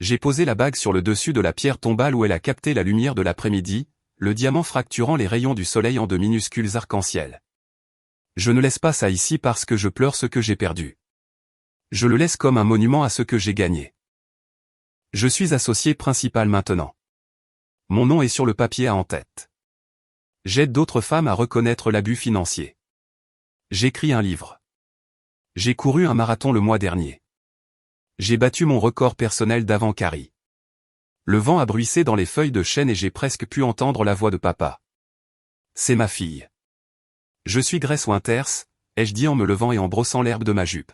[SPEAKER 1] J'ai posé la bague sur le dessus de la pierre tombale où elle a capté la lumière de l'après-midi, le diamant fracturant les rayons du soleil en de minuscules arcs-en-ciel. Je ne laisse pas ça ici parce que je pleure ce que j'ai perdu. Je le laisse comme un monument à ce que j'ai gagné. Je suis associé principal maintenant. Mon nom est sur le papier à en-tête. J'aide d'autres femmes à reconnaître l'abus financier. J'écris un livre. J'ai couru un marathon le mois dernier. J'ai battu mon record personnel d'avant Carrie. Le vent a bruissé dans les feuilles de chêne et j'ai presque pu entendre la voix de papa. C'est ma fille. Je suis Grace Winters, ai-je dit en me levant et en brossant l'herbe de ma jupe.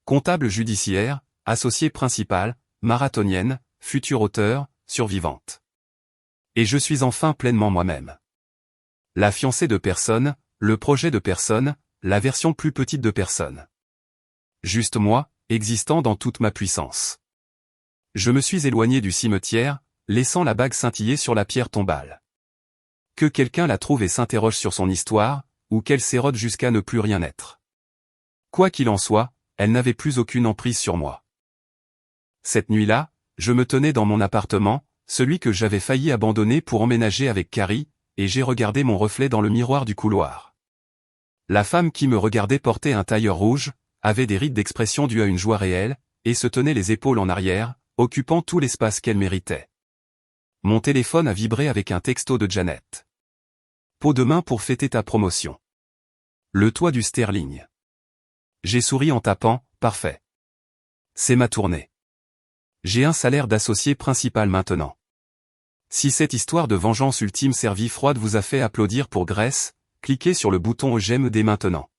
[SPEAKER 1] Comptable judiciaire, associée principale, marathonienne, future auteure, survivante. Et je suis enfin pleinement moi-même. La fiancée de personne, le projet de personne, la version plus petite de personne. Juste moi, existant dans toute ma puissance. Je me suis éloigné du cimetière, laissant la bague scintiller sur la pierre tombale. Que quelqu'un la trouve et s'interroge sur son histoire, ou qu'elle s'érode jusqu'à ne plus rien être. Quoi qu'il en soit, elle n'avait plus aucune emprise sur moi. Cette nuit-là, je me tenais dans mon appartement, celui que j'avais failli abandonner pour emménager avec Carrie, et j'ai regardé mon reflet dans le miroir du couloir. La femme qui me regardait portait un tailleur rouge, avait des rides d'expression dues à une joie réelle, et se tenait les épaules en arrière, occupant tout l'espace qu'elle méritait. Mon téléphone a vibré avec un texto de Janet. Pot de main pour fêter ta promotion. Le toit du Sterling. J'ai souri en tapant, parfait. C'est ma tournée. J'ai un salaire d'associé principal maintenant. Si cette histoire de vengeance ultime servie froide vous a fait applaudir pour Grace, cliquez sur le bouton j'aime dès maintenant.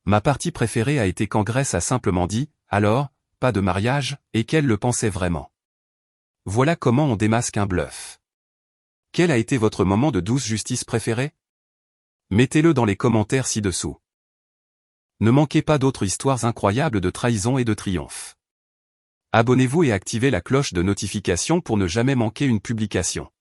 [SPEAKER 1] Ma partie préférée a été quand Grace a simplement dit, alors, pas de mariage, et qu'elle le pensait vraiment. Voilà comment on démasque un bluff. Quel a été votre moment de douce justice préféré? Mettez-le dans les commentaires ci-dessous. Ne manquez pas d'autres histoires incroyables de trahison et de triomphe. Abonnez-vous et activez la cloche de notification pour ne jamais manquer une publication.